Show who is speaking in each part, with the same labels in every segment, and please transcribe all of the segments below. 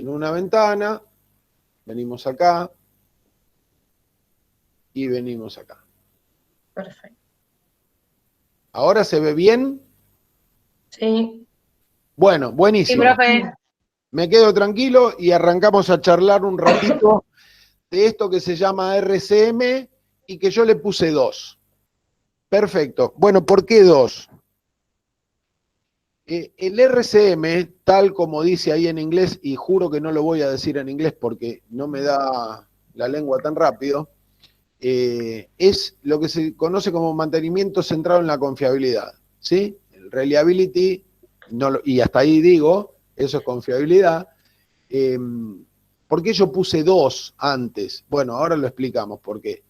Speaker 1: en una ventana, venimos acá y venimos acá.
Speaker 2: Perfecto.
Speaker 1: ¿Ahora se ve bien?
Speaker 2: Sí.
Speaker 1: Bueno,
Speaker 3: Sí,
Speaker 1: buenísimo.
Speaker 3: profe.
Speaker 1: Me quedo tranquilo y arrancamos a charlar un ratito de esto que se llama RCM y que yo le puse 2. Perfecto. Bueno, ¿por qué 2? El RCM, tal como dice ahí en inglés, y juro que no lo voy a decir en inglés porque no me da la lengua tan rápido, es lo que se conoce como mantenimiento centrado en la confiabilidad, ¿sí? El reliability, y hasta ahí digo, eso es confiabilidad. ¿Por qué yo puse 2 antes? Bueno, ahora lo explicamos por qué.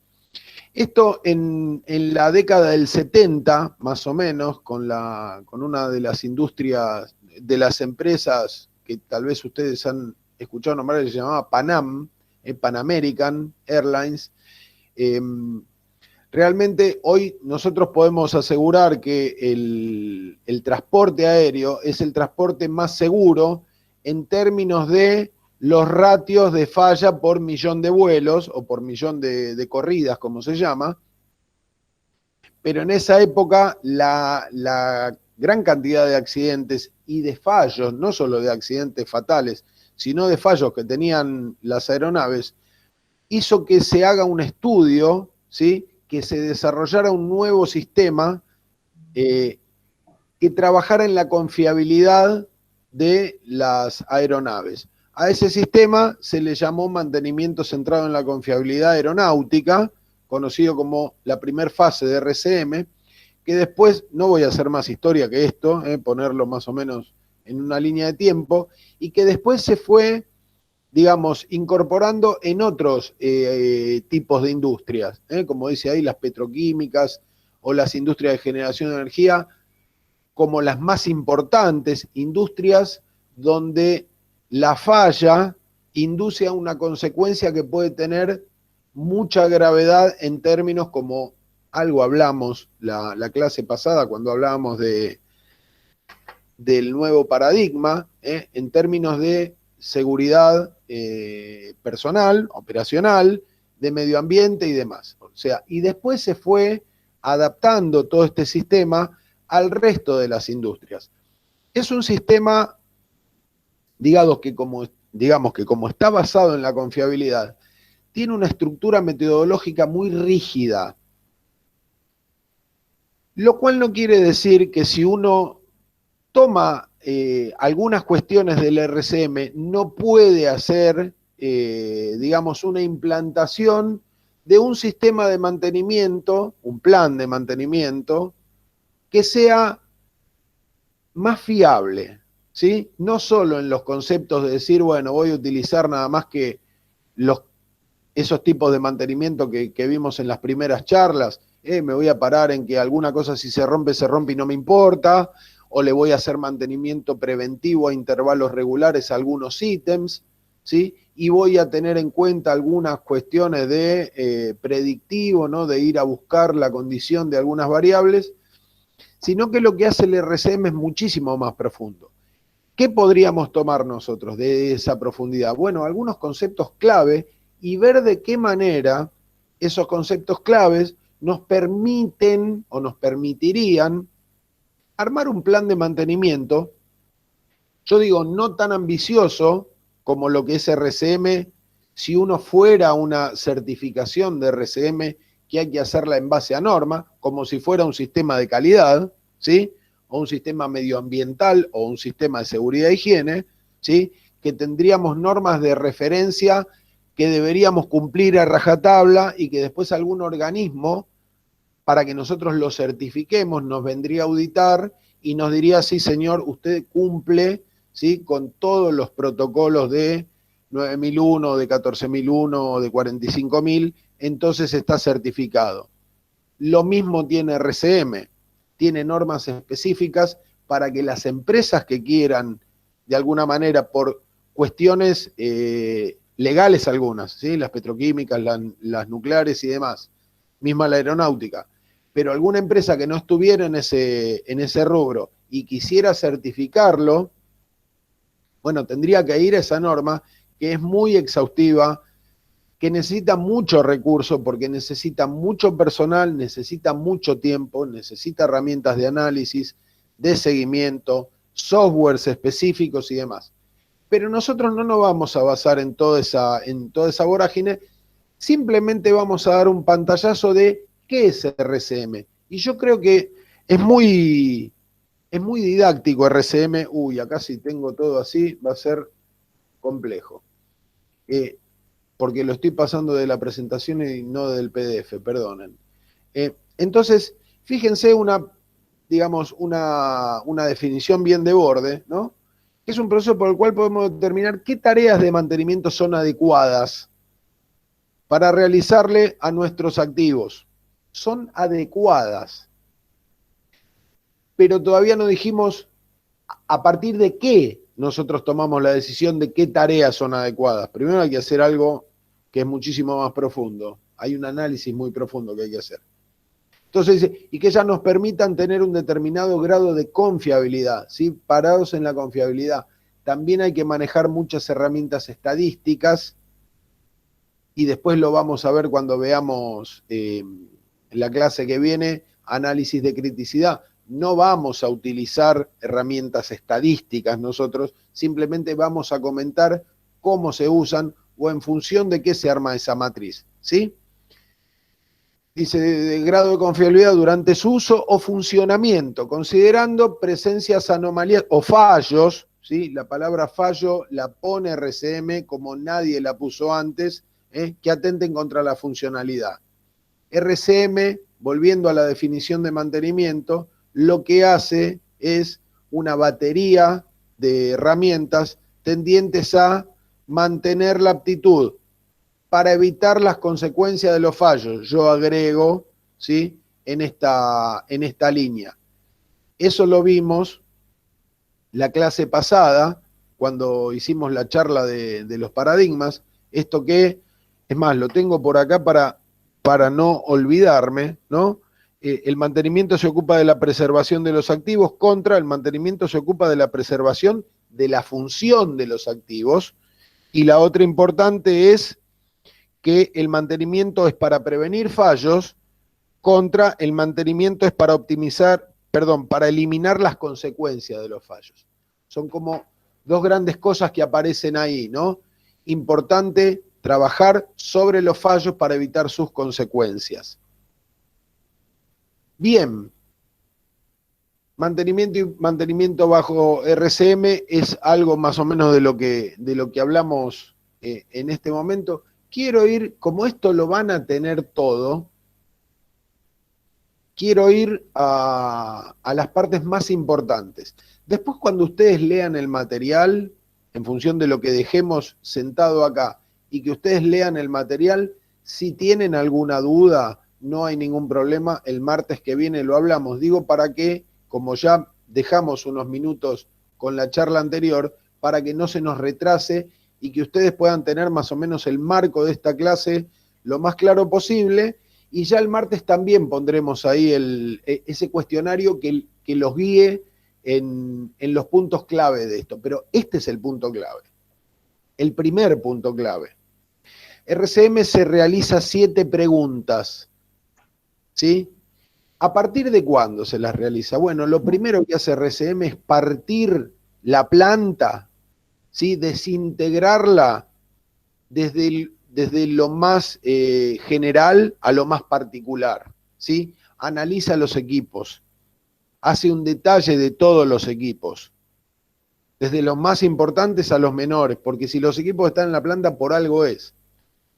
Speaker 1: Esto en la década del 70, más o menos, con una de las industrias, de las empresas que tal vez ustedes han escuchado nombrar, que se llamaba Panam, Pan American Airlines. Realmente hoy nosotros podemos asegurar que el transporte aéreo es el transporte más seguro en términos de los ratios de falla por millón de vuelos o por millón de corridas, como se llama. Pero en esa época la gran cantidad de accidentes y de fallos, no solo de accidentes fatales, sino de fallos que tenían las aeronaves, hizo que se haga un estudio, ¿sí? Que se desarrollara un nuevo sistema que trabajara en la confiabilidad de las aeronaves. A ese sistema se le llamó mantenimiento centrado en la confiabilidad aeronáutica, conocido como la primera fase de RCM, que después, no voy a hacer más historia que esto, ponerlo más o menos en una línea de tiempo, y que después se fue, digamos, incorporando en otros tipos de industrias, como dice ahí, las petroquímicas o las industrias de generación de energía, como las más importantes industrias donde la falla induce a una consecuencia que puede tener mucha gravedad en términos como algo hablamos la clase pasada cuando hablábamos del nuevo paradigma, en términos de seguridad personal, operacional, de medio ambiente y demás. O sea, y después se fue adaptando todo este sistema al resto de las industrias. Es un sistema, digamos que como está basado en la confiabilidad, tiene una estructura metodológica muy rígida, lo cual no quiere decir que si uno toma algunas cuestiones del RCM, no puede hacer, digamos, una implantación de un sistema de mantenimiento, un plan de mantenimiento, que sea más fiable, ¿sí? No solo en los conceptos de decir, bueno, voy a utilizar nada más que esos tipos de mantenimiento que vimos en las primeras charlas, me voy a parar en que alguna cosa si se rompe y no me importa, o le voy a hacer mantenimiento preventivo a intervalos regulares a algunos ítems, ¿sí? Y voy a tener en cuenta algunas cuestiones de predictivo, ¿no? De ir a buscar la condición de algunas variables, sino que lo que hace el RCM es muchísimo más profundo. ¿Qué podríamos tomar nosotros de esa profundidad? Bueno, algunos conceptos clave y ver de qué manera esos conceptos claves nos permiten o nos permitirían armar un plan de mantenimiento, yo digo, no tan ambicioso como lo que es RCM, si uno fuera a una certificación de RCM que hay que hacerla en base a norma, como si fuera un sistema de calidad, ¿sí? O un sistema medioambiental o un sistema de seguridad e higiene, ¿sí? Que tendríamos normas de referencia que deberíamos cumplir a rajatabla y que después algún organismo, para que nosotros lo certifiquemos, nos vendría a auditar y nos diría, sí señor, usted cumple, ¿sí? Con todos los protocolos de 9001, de 14001, de 45000, entonces está certificado. Lo mismo tiene RCM, tiene normas específicas para que las empresas que quieran, de alguna manera, por cuestiones legales algunas, ¿sí? Las petroquímicas, las nucleares y demás, misma la aeronáutica, pero alguna empresa que no estuviera en ese rubro y quisiera certificarlo, Bueno, tendría que ir a esa norma que es muy exhaustiva, que necesita mucho recurso porque necesita mucho personal, necesita mucho tiempo, necesita herramientas de análisis, de seguimiento, softwares específicos y demás. Pero nosotros no nos vamos a basar en toda esa vorágine, simplemente vamos a dar un pantallazo de qué es RCM. Y yo creo que es muy didáctico RCM. Uy, acá si tengo todo así va a ser complejo. Porque lo estoy pasando de la presentación y no del PDF, perdonen. Entonces, fíjense digamos, una definición bien de borde, ¿no? Es un proceso por el cual podemos determinar qué tareas de mantenimiento son adecuadas para realizarle a nuestros activos. Son adecuadas, pero todavía no dijimos a partir de qué nosotros tomamos la decisión de qué tareas son adecuadas. Primero hay que hacer algo que es muchísimo más profundo. Hay un análisis muy profundo que hay que hacer. Entonces dice, y que ya nos permitan tener un determinado grado de confiabilidad, ¿sí? Parados en la confiabilidad. También hay que manejar muchas herramientas estadísticas, y después lo vamos a ver cuando veamos en la clase que viene, análisis de criticidad. No vamos a utilizar herramientas estadísticas nosotros, simplemente vamos a comentar cómo se usan o en función de qué se arma esa matriz, ¿sí? Dice, de grado de confiabilidad durante su uso o funcionamiento, considerando presencias, anomalías o fallos, ¿sí? La palabra fallo la pone RCM como nadie la puso antes, que atenten contra la funcionalidad. RCM, volviendo a la definición de mantenimiento, lo que hace es una batería de herramientas tendientes a mantener la aptitud para evitar las consecuencias de los fallos. Yo agrego, ¿sí? en esta línea. Eso lo vimos la clase pasada, cuando hicimos la charla de los paradigmas. Esto que, es más, lo tengo por acá para no olvidarme, ¿no? El mantenimiento se ocupa de la preservación de los activos, contra el mantenimiento se ocupa de la preservación de la función de los activos. Y la otra importante es que el mantenimiento es para prevenir fallos, contra el mantenimiento es para para eliminar las consecuencias de los fallos. Son como dos grandes cosas que aparecen ahí, ¿no? Importante trabajar sobre los fallos para evitar sus consecuencias. Bien, mantenimiento bajo RCM es algo más o menos de lo que hablamos en este momento. Quiero ir, como esto lo van a tener todo, quiero ir a las partes más importantes. Después, cuando ustedes lean el material, en función de lo que dejemos sentado acá, y que ustedes lean el material, si tienen alguna duda, no hay ningún problema, el martes que viene lo hablamos. Digo para que, como ya dejamos unos minutos con la charla anterior, para que no se nos retrase y que ustedes puedan tener más o menos el marco de esta clase lo más claro posible. Y ya el martes también pondremos ahí ese cuestionario que los guíe en los puntos clave de esto. Pero este es el punto clave, el primer punto clave. RCM se realiza 7 preguntas, ¿sí? ¿A partir de cuándo se las realiza? Bueno, lo primero que hace RCM es partir la planta, ¿sí? Desintegrarla desde lo más general a lo más particular, ¿sí? Analiza los equipos, hace un detalle de todos los equipos, desde los más importantes a los menores, porque si los equipos están en la planta, por algo es.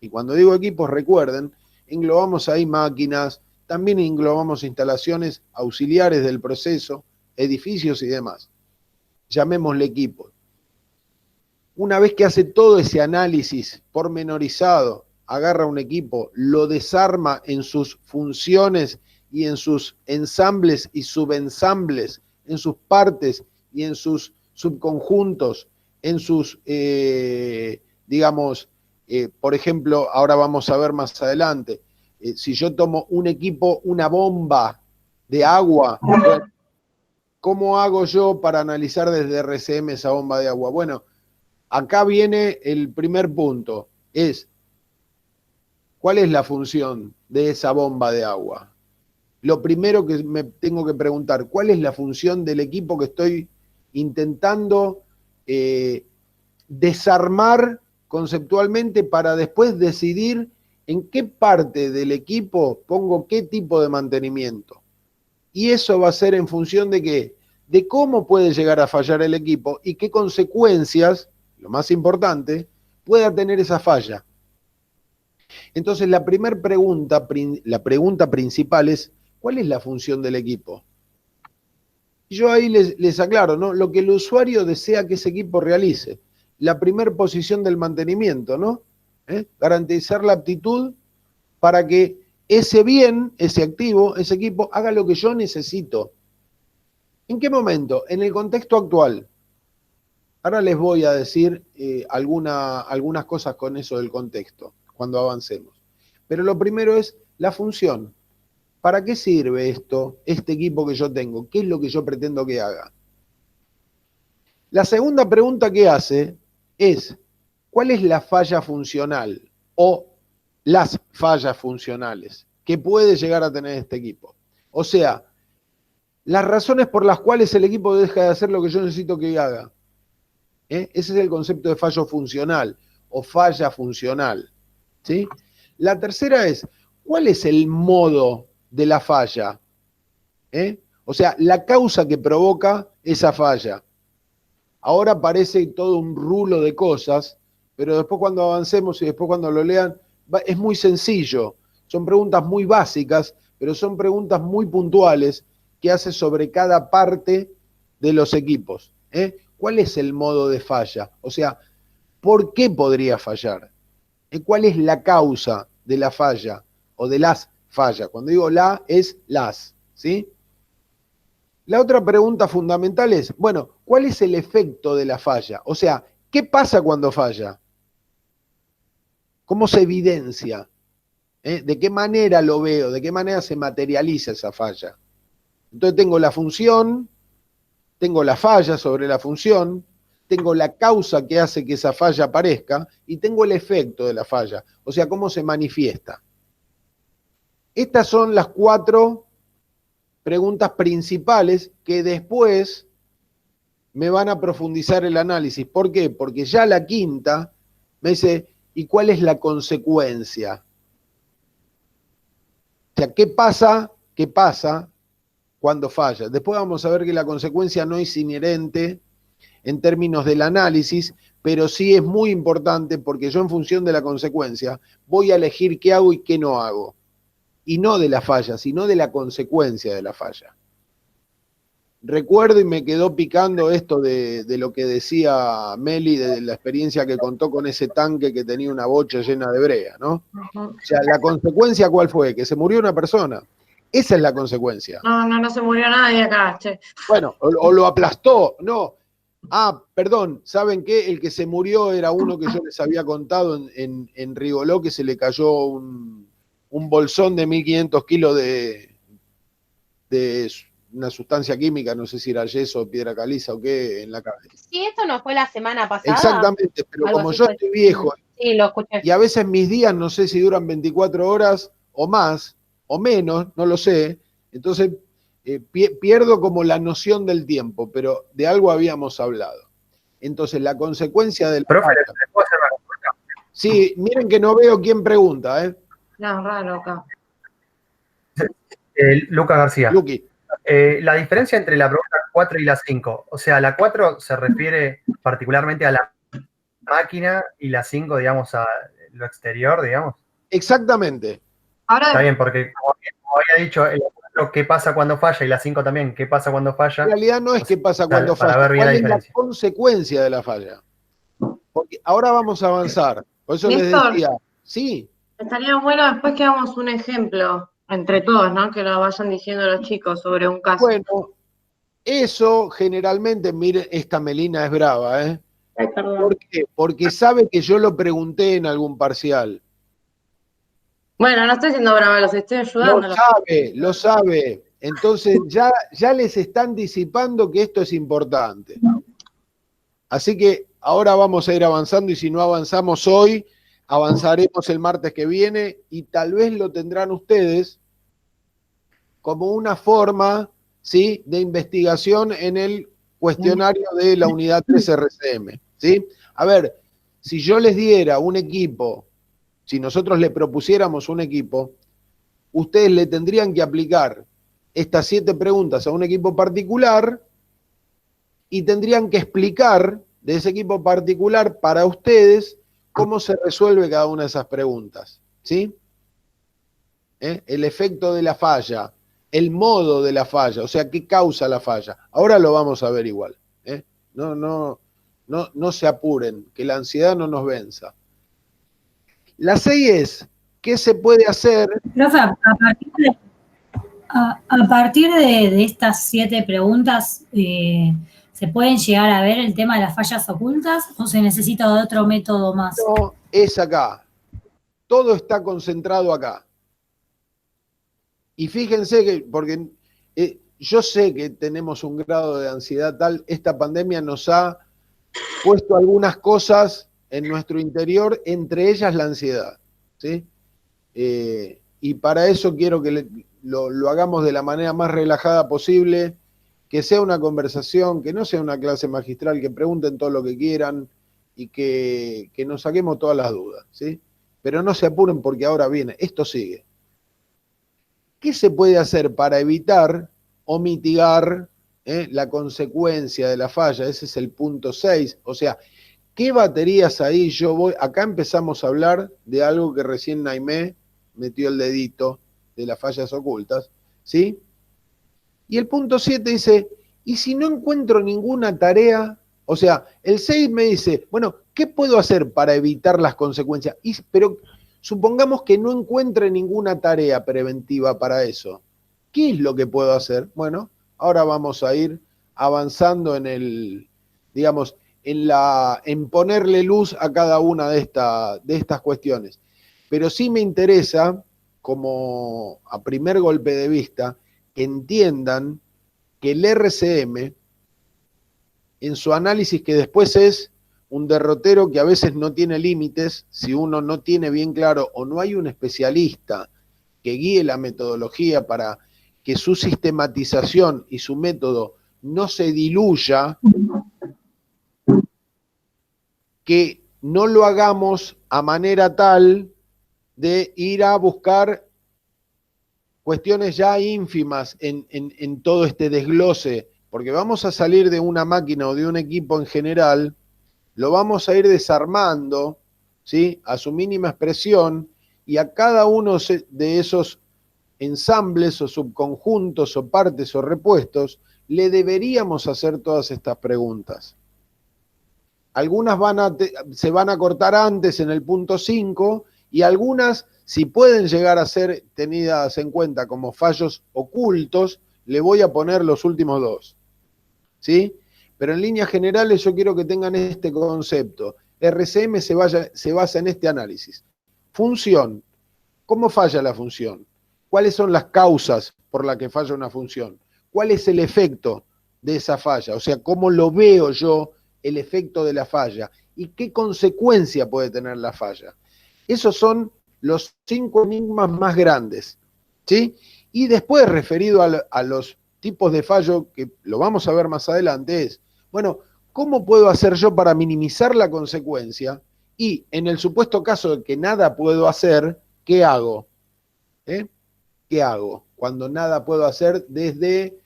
Speaker 1: Y cuando digo equipos, recuerden, englobamos ahí máquinas, también englobamos instalaciones auxiliares del proceso, edificios y demás. Llamémosle equipos. Una vez que hace todo ese análisis pormenorizado, agarra un equipo, lo desarma en sus funciones y en sus ensambles y subensambles, en sus partes y en sus subconjuntos, en sus, digamos, por ejemplo, ahora vamos a ver más adelante, si yo tomo un equipo, una bomba de agua, ¿cómo hago yo para analizar desde RCM esa bomba de agua? Bueno, acá viene el primer punto, ¿cuál es la función de esa bomba de agua? Lo primero que me tengo que preguntar, ¿cuál es la función del equipo que estoy intentando desarmar conceptualmente para después decidir en qué parte del equipo pongo qué tipo de mantenimiento? Y eso va a ser en función de qué, de cómo puede llegar a fallar el equipo y qué consecuencias, lo más importante, pueda tener esa falla. Entonces la primera pregunta, la pregunta principal es, ¿cuál es la función del equipo? Y yo ahí les aclaro, ¿no? Lo que el usuario desea que ese equipo realice. La primera posición del mantenimiento, ¿no? Garantizar la aptitud para que ese bien, ese activo, ese equipo, haga lo que yo necesito. ¿En qué momento? En el contexto actual. Ahora les voy a decir algunas cosas con eso del contexto, cuando avancemos. Pero lo primero es la función. ¿Para qué sirve esto, este equipo que yo tengo? ¿Qué es lo que yo pretendo que haga? La segunda pregunta que hace es, ¿cuál es la falla funcional o las fallas funcionales que puede llegar a tener este equipo? O sea, las razones por las cuales el equipo deja de hacer lo que yo necesito que haga. Ese es el concepto de fallo funcional o falla funcional. ¿Sí? La tercera es, ¿cuál es el modo de la falla? O sea, la causa que provoca esa falla. Ahora parece todo un rulo de cosas, pero después cuando avancemos y después cuando lo lean, es muy sencillo. Son preguntas muy básicas, pero son preguntas muy puntuales que hace sobre cada parte de los equipos. ¿Cuál es el modo de falla? O sea, ¿por qué podría fallar? ¿Cuál es la causa de la falla o de las fallas? Cuando digo la, es las, ¿sí? La otra pregunta fundamental es, bueno, ¿cuál es el efecto de la falla? O sea, ¿qué pasa cuando falla? ¿Cómo se evidencia? ¿De qué manera lo veo? ¿De qué manera se materializa esa falla? Entonces tengo la función, tengo la falla sobre la función, tengo la causa que hace que esa falla aparezca y tengo el efecto de la falla, o sea, cómo se manifiesta. Estas son las 4 preguntas principales que después me van a profundizar el análisis. ¿Por qué? Porque ya la quinta me dice, ¿y cuál es la consecuencia? O sea, ¿qué pasa? ¿Qué pasa cuando falla? Después vamos a ver que la consecuencia no es inherente en términos del análisis, pero sí es muy importante porque yo en función de la consecuencia voy a elegir qué hago y qué no hago. Y no de la falla, sino de la consecuencia de la falla. Recuerdo y me quedó picando esto de lo que decía Meli, de la experiencia que contó con ese tanque que tenía una bocha llena de brea, ¿no? O sea, la consecuencia, ¿cuál fue? Que se murió una persona. Esa es la consecuencia.
Speaker 2: No se murió nadie acá, che.
Speaker 1: Bueno, o lo aplastó, no. Ah, perdón, ¿saben qué? El que se murió era uno que yo les había contado en Rigoló, que se le cayó un bolsón de 1.500 kilos de una sustancia química, no sé si era yeso, piedra caliza o qué, en la cabeza.
Speaker 3: Sí, esto no fue la semana pasada.
Speaker 1: Exactamente, pero
Speaker 3: Algo
Speaker 1: como
Speaker 3: así
Speaker 1: yo
Speaker 3: fue.
Speaker 1: estoy viejo,
Speaker 3: Sí, lo escuché.
Speaker 1: y a veces mis días no sé si duran 24 horas o más, o menos, no lo sé, entonces pierdo como la noción del tiempo, pero de algo habíamos hablado. Entonces, la consecuencia del...
Speaker 4: Profe, ¿le puedo hacer una consulta?
Speaker 1: Sí, miren que no veo quién pregunta, ¿eh?
Speaker 2: No, raro acá.
Speaker 4: Lucas García.
Speaker 1: Luqui.
Speaker 4: La diferencia entre la pregunta 4 y la 5, o sea, la 4 se refiere particularmente a la máquina y la 5, digamos, a lo exterior, digamos.
Speaker 1: Exactamente.
Speaker 2: Ahora,
Speaker 4: Está bien, porque como había dicho, la 4, ¿qué pasa cuando falla? Y la 5 también, ¿qué pasa cuando falla?
Speaker 1: En realidad no es qué pasa cuando
Speaker 4: para
Speaker 1: falla,
Speaker 4: ver bien
Speaker 1: cuál
Speaker 4: la
Speaker 1: es la
Speaker 4: diferencia.
Speaker 1: consecuencia de la falla. Porque ahora vamos a avanzar. Por eso les
Speaker 2: Néstor,
Speaker 1: decía, sí,
Speaker 2: estaría bueno después que hagamos un ejemplo entre todos, ¿no? Que lo vayan diciendo los chicos sobre un caso.
Speaker 1: bueno, eso generalmente, miren, esta Melina es brava, ¿eh?
Speaker 2: Ay, perdón.
Speaker 1: ¿Por qué? Porque sabe que yo lo pregunté en algún parcial.
Speaker 2: Bueno, no estoy siendo brava, los estoy ayudando.
Speaker 1: Lo sabe. Entonces ya les están disipando que esto es importante. Así que ahora vamos a ir avanzando y si no avanzamos hoy, avanzaremos el martes que viene y tal vez lo tendrán ustedes como una forma, ¿sí?, de investigación en el cuestionario de la unidad 3 RCM, ¿sí? A ver, si yo les diera un equipo, si nosotros le propusiéramos un equipo, ustedes le tendrían que aplicar estas 7 preguntas a un equipo particular y tendrían que explicar de ese equipo particular para ustedes cómo se resuelve cada una de esas preguntas, ¿sí? El efecto de la falla, el modo de la falla, o sea, qué causa la falla. Ahora lo vamos a ver igual. No se apuren, que la ansiedad no nos venza. La 6 es, ¿qué se puede hacer?
Speaker 5: Profe, a partir de estas 7 preguntas, ¿se pueden llegar a ver el tema de las fallas ocultas o se necesita otro método más?
Speaker 1: No, es acá. Todo está concentrado acá. Y fíjense que, porque yo sé que tenemos un grado de ansiedad tal, esta pandemia nos ha puesto algunas cosas en nuestro interior, entre ellas la ansiedad, ¿sí? Y para eso quiero que lo hagamos de la manera más relajada posible, que sea una conversación, que no sea una clase magistral, que pregunten todo lo que quieran y que nos saquemos todas las dudas, ¿sí? Pero no se apuren porque ahora viene, esto sigue. ¿Qué se puede hacer para evitar o mitigar la consecuencia de la falla? Ese es el punto 6. O sea, ¿qué baterías ahí yo voy? Acá empezamos a hablar de algo que recién Naimé metió el dedito, de las fallas ocultas, ¿sí? Y el punto 7 dice, ¿y si no encuentro ninguna tarea? O sea, el 6 me dice, bueno, ¿qué puedo hacer para evitar las consecuencias? Pero supongamos que no encuentre ninguna tarea preventiva para eso. ¿Qué es lo que puedo hacer? Bueno, ahora vamos a ir avanzando en el, digamos, en ponerle luz a cada una de estas cuestiones. Pero sí me interesa, como a primer golpe de vista, que entiendan que el RCM, en su análisis, que después es un derrotero que a veces no tiene límites, si uno no tiene bien claro o no hay un especialista que guíe la metodología para que su sistematización y su método no se diluya, que no lo hagamos a manera tal de ir a buscar cuestiones ya ínfimas en todo este desglose, porque vamos a salir de una máquina o de un equipo en general, lo vamos a ir desarmando, ¿sí?, a su mínima expresión, y a cada uno de esos ensambles o subconjuntos o partes o repuestos, le deberíamos hacer todas estas preguntas. Algunas se van a cortar antes en el punto 5 y algunas, si pueden llegar a ser tenidas en cuenta como fallos ocultos, le voy a poner los últimos 2. ¿Sí? Pero en líneas generales yo quiero que tengan este concepto. RCM se basa en este análisis. Función. ¿Cómo falla la función? ¿Cuáles son las causas por las que falla una función? ¿Cuál es el efecto de esa falla? O sea, ¿cómo lo veo yo el efecto de la falla? ¿Y qué consecuencia puede tener la falla? Esos son los 5 enigmas más grandes, ¿sí? Y después, referido a los tipos de fallo, que lo vamos a ver más adelante, es, bueno, ¿cómo puedo hacer yo para minimizar la consecuencia? Y en el supuesto caso de que nada puedo hacer, ¿qué hago? ¿Qué hago? Cuando nada puedo hacer desde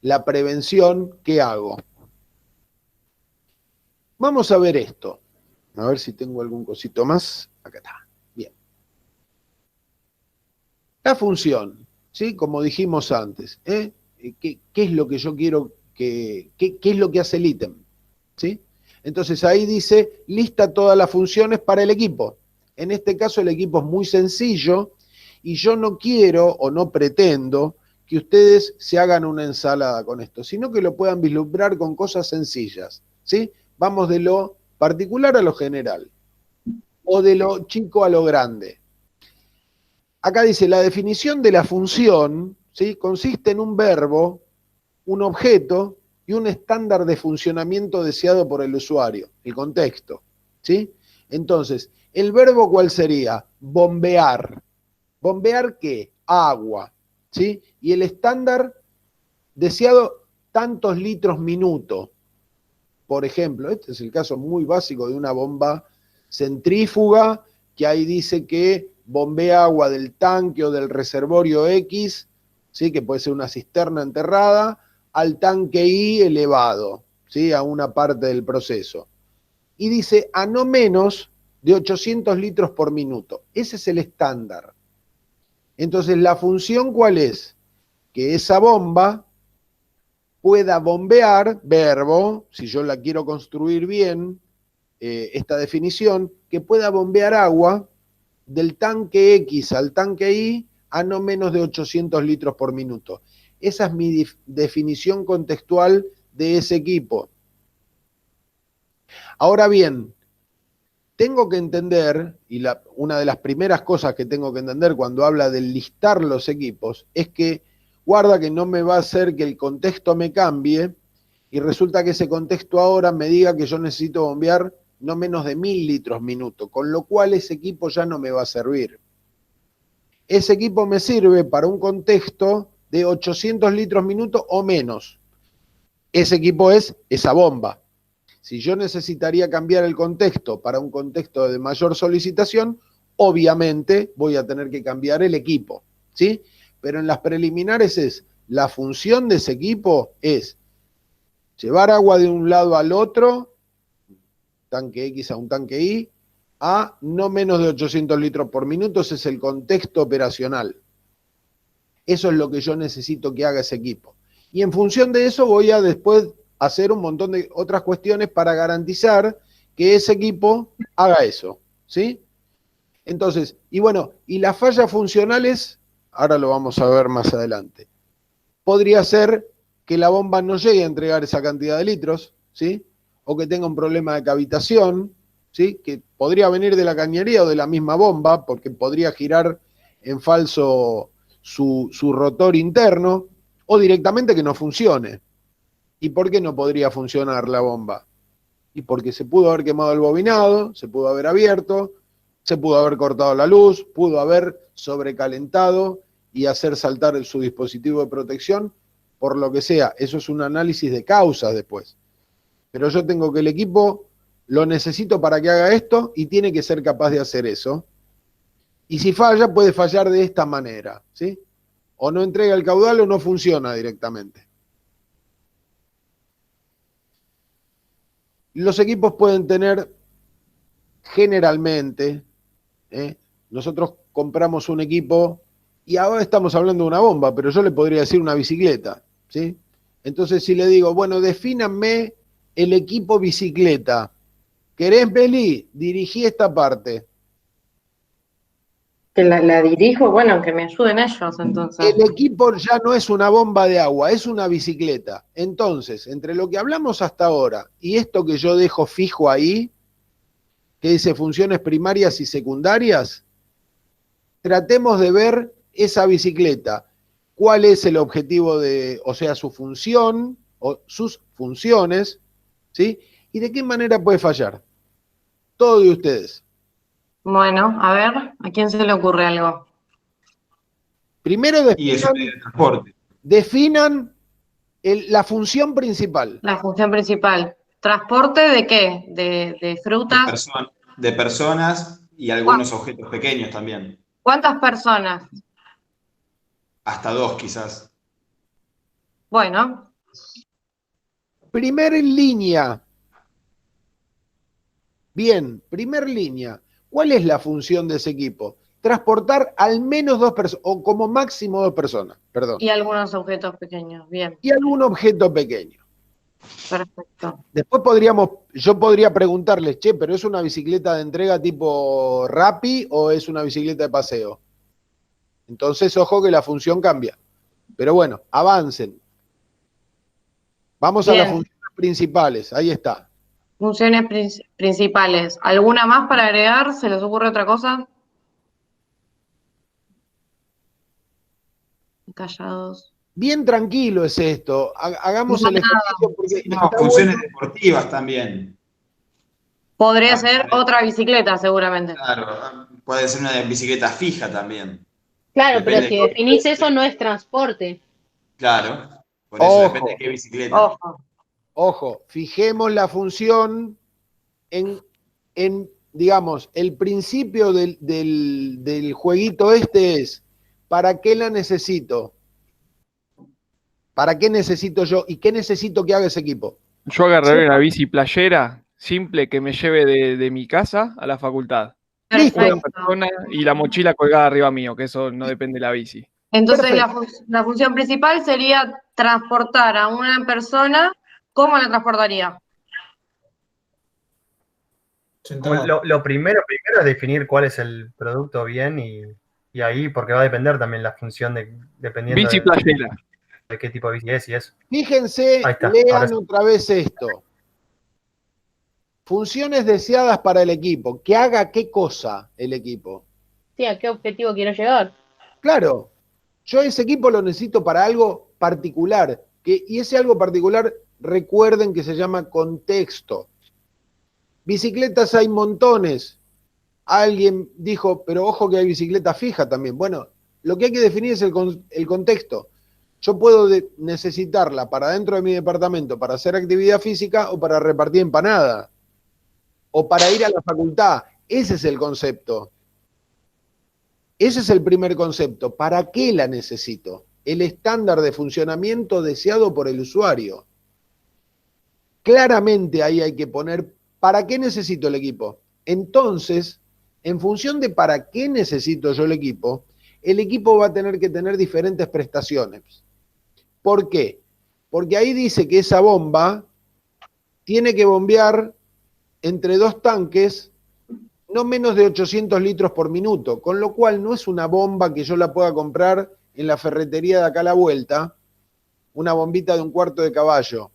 Speaker 1: la prevención, ¿qué hago? Vamos a ver esto. A ver si tengo algún cosito más. Acá está. Bien. La función, ¿sí? Como dijimos antes, ¿Qué es lo que yo quiero qué es lo que hace el ítem? ¿Sí? Entonces ahí dice, lista todas las funciones para el equipo. En este caso el equipo es muy sencillo y yo no quiero o no pretendo que ustedes se hagan una ensalada con esto, sino que lo puedan vislumbrar con cosas sencillas, ¿sí? Vamos de lo particular a lo general, o de lo chico a lo grande. Acá dice, la definición de la función, ¿sí?, consiste en un verbo, un objeto y y un estándar de funcionamiento deseado por el usuario, el contexto, ¿sí? Entonces, ¿el verbo cuál sería? Bombear. ¿Bombear qué? Agua, ¿sí? Y el estándar deseado, tantos litros minuto. Por ejemplo, este es el caso muy básico de una bomba centrífuga, que ahí dice que bombea agua del tanque o del reservorio X, ¿sí? Que puede ser una cisterna enterrada, al tanque Y elevado, ¿sí? A una parte del proceso. Y dice a no menos de 800 litros por minuto. Ese es el estándar. Entonces, ¿la función cuál es? Que esa bomba pueda bombear, verbo, si yo la quiero construir bien, esta definición, que pueda bombear agua del tanque X al tanque Y a no menos de 800 litros por minuto. Esa es mi definición contextual de ese equipo. Ahora bien, tengo que entender, y una de las primeras cosas que tengo que entender cuando habla de listar los equipos, es que guarda que no me va a hacer que el contexto me cambie y resulta que ese contexto ahora me diga que yo necesito bombear no menos de 1000 litros minuto, con lo cual ese equipo ya no me va a servir. Ese equipo me sirve para un contexto de 800 litros minuto o menos. Ese equipo es esa bomba. Si yo necesitaría cambiar el contexto para un contexto de mayor solicitación, obviamente voy a tener que cambiar el equipo, ¿sí? Pero en las preliminares es, la función de ese equipo es llevar agua de un lado al otro, tanque X a un tanque Y, a no menos de 800 litros por minuto, ese es el contexto operacional. Eso es lo que yo necesito que haga ese equipo. Y en función de eso voy a después hacer un montón de otras cuestiones para garantizar que ese equipo haga eso, ¿sí? Entonces, y bueno, y las fallas funcionales, ahora lo vamos a ver más adelante. Podría ser que la bomba no llegue a entregar esa cantidad de litros, ¿sí? O que tenga un problema de cavitación, ¿sí? Que podría venir de la cañería o de la misma bomba, porque podría girar en falso su rotor interno, o directamente que no funcione. ¿Y por qué no podría funcionar la bomba? Y porque se pudo haber quemado el bobinado, se pudo haber abierto, se pudo haber cortado la luz, pudo haber sobrecalentado y hacer saltar su dispositivo de protección, por lo que sea. Eso es un análisis de causas después. Pero yo tengo que el equipo lo necesito para que haga esto y tiene que ser capaz de hacer eso. Y si falla, puede fallar de esta manera, ¿sí? O no entrega el caudal o no funciona directamente. Los equipos pueden tener, generalmente, nosotros compramos un equipo y ahora estamos hablando de una bomba, pero yo le podría decir una bicicleta, ¿sí? Entonces, si le digo, bueno, defínanme el equipo bicicleta. ¿Querés, Beli? Dirigí esta parte.
Speaker 2: Que la dirijo, bueno, que me ayuden ellos entonces.
Speaker 1: El equipo ya no es una bomba de agua, es una bicicleta. Entonces, entre lo que hablamos hasta ahora y esto que yo dejo fijo ahí, que dice funciones primarias y secundarias, tratemos de ver esa bicicleta. ¿Cuál es el objetivo o sea, su función o sus funciones, ¿sí? ¿Y de qué manera puede fallar? Todo de ustedes.
Speaker 2: Bueno, a ver, ¿a quién se le ocurre algo?
Speaker 1: Primero
Speaker 6: Y eso de transporte.
Speaker 1: definan la función principal.
Speaker 2: La función principal. ¿Transporte de qué? De frutas.
Speaker 6: De personas y algunos objetos pequeños también.
Speaker 2: ¿Cuántas personas?
Speaker 6: Hasta 2 quizás.
Speaker 2: Bueno,
Speaker 1: Primer línea. Bien, primer línea. ¿Cuál es la función de ese equipo? Transportar al menos 2 personas, o como máximo 2 personas, perdón.
Speaker 2: y algunos objetos pequeños. Bien,
Speaker 1: Y algún objeto pequeño.
Speaker 2: perfecto.
Speaker 1: Después yo podría preguntarles, che, ¿pero es una bicicleta de entrega tipo Rappi o es una bicicleta de paseo? Entonces, ojo que la función cambia. Pero bueno, avancen. Vamos a las
Speaker 2: Bien.
Speaker 1: funciones principales, ahí está.
Speaker 2: Funciones principales. ¿Alguna más para agregar? ¿Se les ocurre otra cosa? Callados.
Speaker 1: Bien tranquilo es esto. Hagamos el ejercicio porque
Speaker 6: No,
Speaker 1: está
Speaker 6: funciones
Speaker 1: bueno.
Speaker 6: deportivas también.
Speaker 2: Podría ser otra bicicleta, seguramente.
Speaker 6: Claro, puede ser una bicicleta fija también.
Speaker 3: Claro, pero
Speaker 6: Depende
Speaker 3: si
Speaker 6: de
Speaker 3: definís eso no es transporte.
Speaker 6: claro, por eso depende de
Speaker 1: Ojo,
Speaker 6: qué bicicleta.
Speaker 2: Ojo.
Speaker 1: ojo, fijemos la función en, digamos, el principio del jueguito este es, ¿para qué la necesito? ¿Para qué necesito yo? ¿Y qué necesito que haga ese equipo?
Speaker 7: Yo agarraré una bici playera simple que me lleve de mi casa a la facultad.
Speaker 1: Listo,
Speaker 7: Una
Speaker 2: Perfecto.
Speaker 7: persona y la mochila colgada arriba mío, que eso no depende de la bici.
Speaker 2: Entonces
Speaker 1: perfecto.
Speaker 2: la función principal sería transportar a una persona. ¿Cómo la transportaría?
Speaker 4: Como lo primero es definir cuál es el producto bien y ahí, porque va a depender también la función dependiendo
Speaker 7: Bici playera.
Speaker 4: de qué tipo de bici es y eso.
Speaker 1: Fíjense,
Speaker 4: Ahí está, ahora
Speaker 1: lean
Speaker 4: sí.
Speaker 1: otra vez esto. Funciones deseadas para el equipo. ¿Que haga qué cosa el equipo?
Speaker 3: Sí, ¿a qué objetivo quiero llegar?
Speaker 1: Claro, yo ese equipo lo necesito para algo particular. Y ese algo particular, recuerden que se llama contexto. Bicicletas hay montones. Alguien dijo, pero ojo que hay bicicleta fija también. Bueno, lo que hay que definir es el contexto. Yo puedo necesitarla para dentro de mi departamento, para hacer actividad física o para repartir empanada. O para ir a la facultad. Ese es el concepto. Ese es el primer concepto. ¿Para qué la necesito? El estándar de funcionamiento deseado por el usuario. Claramente ahí hay que poner, ¿para qué necesito el equipo? Entonces, en función de para qué necesito yo el equipo va a tener que tener diferentes prestaciones. ¿Por qué? Porque ahí dice que esa bomba tiene que bombear entre 2 tanques no menos de 800 litros por minuto, con lo cual no es una bomba que yo la pueda comprar en la ferretería de acá a la vuelta, una bombita de 1/4 de caballo.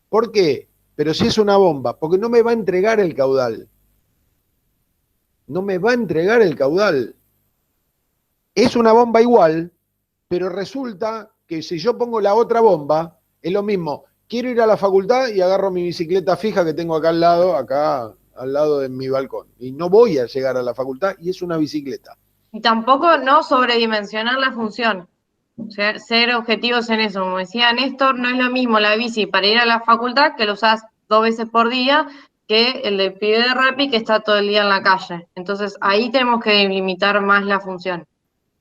Speaker 1: ¿Por qué? Pero si es una bomba, porque no me va a entregar el caudal. No me va a entregar el caudal. Es una bomba igual, pero resulta que si yo pongo la otra bomba, es lo mismo. Quiero ir a la facultad y agarro mi bicicleta fija que tengo acá al lado de mi balcón. Y no voy a llegar a la facultad y es una bicicleta.
Speaker 2: Y tampoco no sobredimensionar la función. O sea, ser objetivos en eso. Como decía Néstor, no es lo mismo la bici para ir a la facultad, que lo usás 2 veces por día, que el de pibe de Rappi que está todo el día en la calle. Entonces ahí tenemos que limitar más la función.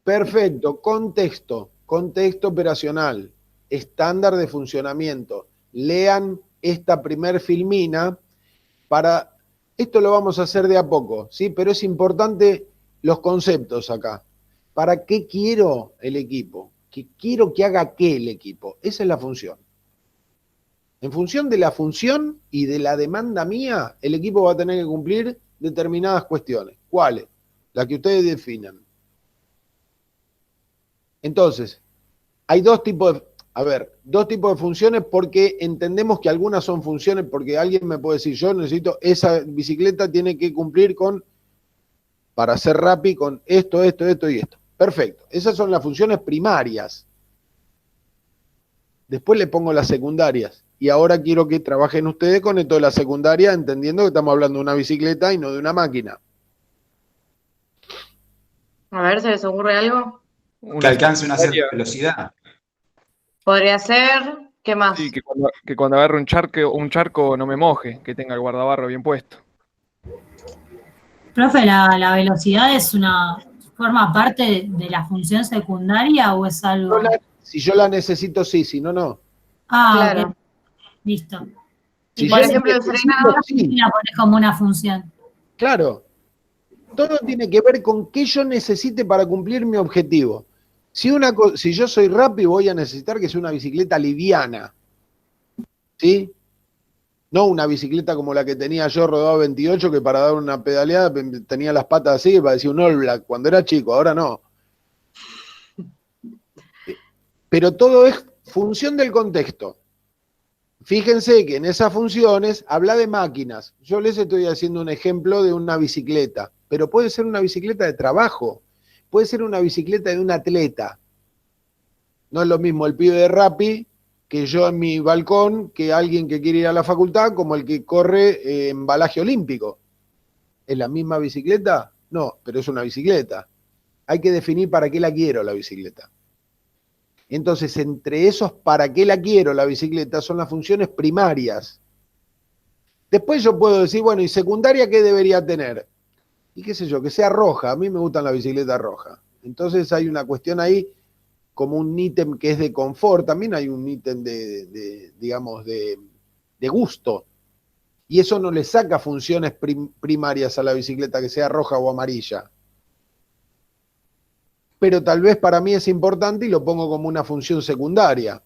Speaker 1: Perfecto, contexto operacional, estándar de funcionamiento. Lean esta primer filmina para, esto lo vamos a hacer de a poco, ¿sí? Pero es importante los conceptos acá. ¿Para qué quiero el equipo? ¿Qué quiero que haga qué el equipo? Esa es la función. En función de la función y de la demanda mía, el equipo va a tener que cumplir determinadas cuestiones. ¿Cuáles? Las que ustedes definan. Entonces, hay dos tipos de funciones porque entendemos que algunas son funciones porque alguien me puede decir, yo necesito, esa bicicleta tiene que cumplir para ser rápido con esto y esto. Perfecto. Esas son las funciones primarias. Después le pongo las secundarias. Y ahora quiero que trabajen ustedes con esto de la secundaria, entendiendo que estamos hablando de una bicicleta y no de una máquina.
Speaker 2: A ver, ¿se les ocurre algo?
Speaker 6: Que alcance una cierta
Speaker 7: secundaria,
Speaker 6: velocidad.
Speaker 2: Podría ser, ¿qué más?
Speaker 7: sí, que cuando agarre un charco no me moje, que tenga el guardabarro bien puesto.
Speaker 5: Profe, ¿la velocidad forma parte de la función secundaria o es algo?
Speaker 1: Si yo la necesito, sí, si no, no.
Speaker 5: Ah,
Speaker 2: Claro.
Speaker 5: ok. Listo.
Speaker 1: Si
Speaker 2: Por
Speaker 1: yo
Speaker 2: ejemplo, el
Speaker 1: necesito,
Speaker 2: frenado.
Speaker 1: sí.
Speaker 5: La pones como una función.
Speaker 1: Claro, todo tiene que ver con qué yo necesite para cumplir mi objetivo. Si yo soy rápido, voy a necesitar que sea una bicicleta liviana, ¿sí? No una bicicleta como la que tenía yo, rodado 28, que para dar una pedaleada tenía las patas así, que parecía un All Black cuando era chico, ahora no. Pero todo es función del contexto. Fíjense que en esas funciones habla de máquinas. Yo les estoy haciendo un ejemplo de una bicicleta, pero puede ser una bicicleta de trabajo, puede ser una bicicleta de un atleta. No es lo mismo el pibe de Rappi que yo en mi balcón, que alguien que quiere ir a la facultad, como el que corre embalaje olímpico. ¿Es la misma bicicleta? No, pero es una bicicleta. Hay que definir para qué la quiero la bicicleta. Entonces, entre esos para qué la quiero la bicicleta son las funciones primarias. Después yo puedo decir, bueno, ¿y secundaria qué debería tener? Y qué sé yo, que sea roja. A mí me gustan las bicicletas rojas. Entonces hay una cuestión ahí como un ítem que es de confort. También hay un ítem digamos, de gusto. Y eso no le saca funciones primarias a la bicicleta, que sea roja o amarilla. Pero tal vez para mí es importante y lo pongo como una función secundaria.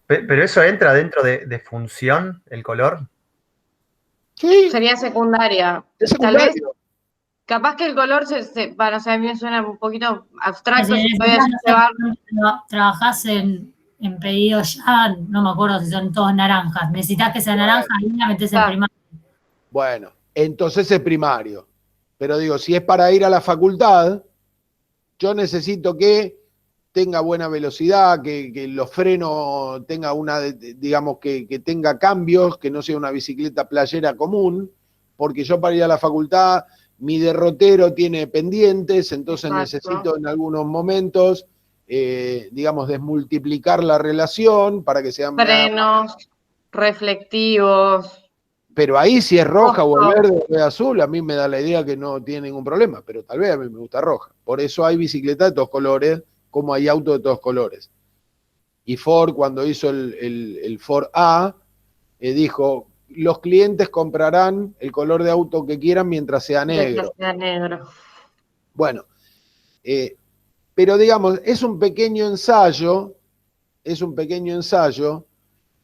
Speaker 4: Pero eso entra dentro de función, el color.
Speaker 1: Sí,
Speaker 2: Sería secundaria.
Speaker 1: es
Speaker 2: Tal vez,
Speaker 1: secundario.
Speaker 2: capaz que el color bueno, o sea, a mí me suena un poquito abstracto.
Speaker 5: Si
Speaker 2: Si voy a
Speaker 5: necesitas,
Speaker 2: llevar,
Speaker 5: trabajás en pedido ya, no me acuerdo si son todos naranjas. Necesitas que sea naranja y la metes en
Speaker 2: Claro.
Speaker 5: primaria.
Speaker 1: Bueno, entonces es primario. Pero digo, si es para ir a la facultad, yo necesito que tenga buena velocidad, que los frenos tenga digamos, que tenga cambios, que no sea una bicicleta playera común, porque yo para ir a la facultad, mi derrotero tiene pendientes, entonces
Speaker 2: Exacto.
Speaker 1: necesito en algunos momentos, digamos, desmultiplicar la relación para que sean...
Speaker 2: frenos, reflectivos.
Speaker 1: Pero ahí si es roja o
Speaker 2: Ojo.
Speaker 1: verde o es azul, a mí me da la idea que no tiene ningún problema, pero tal vez a mí me gusta roja. Por eso hay bicicletas de todos colores, como hay autos de todos colores. Y Ford, cuando hizo el Ford A, dijo, los clientes comprarán el color de auto que quieran mientras sea negro.
Speaker 2: Que sea negro.
Speaker 1: Bueno, pero digamos, es un pequeño ensayo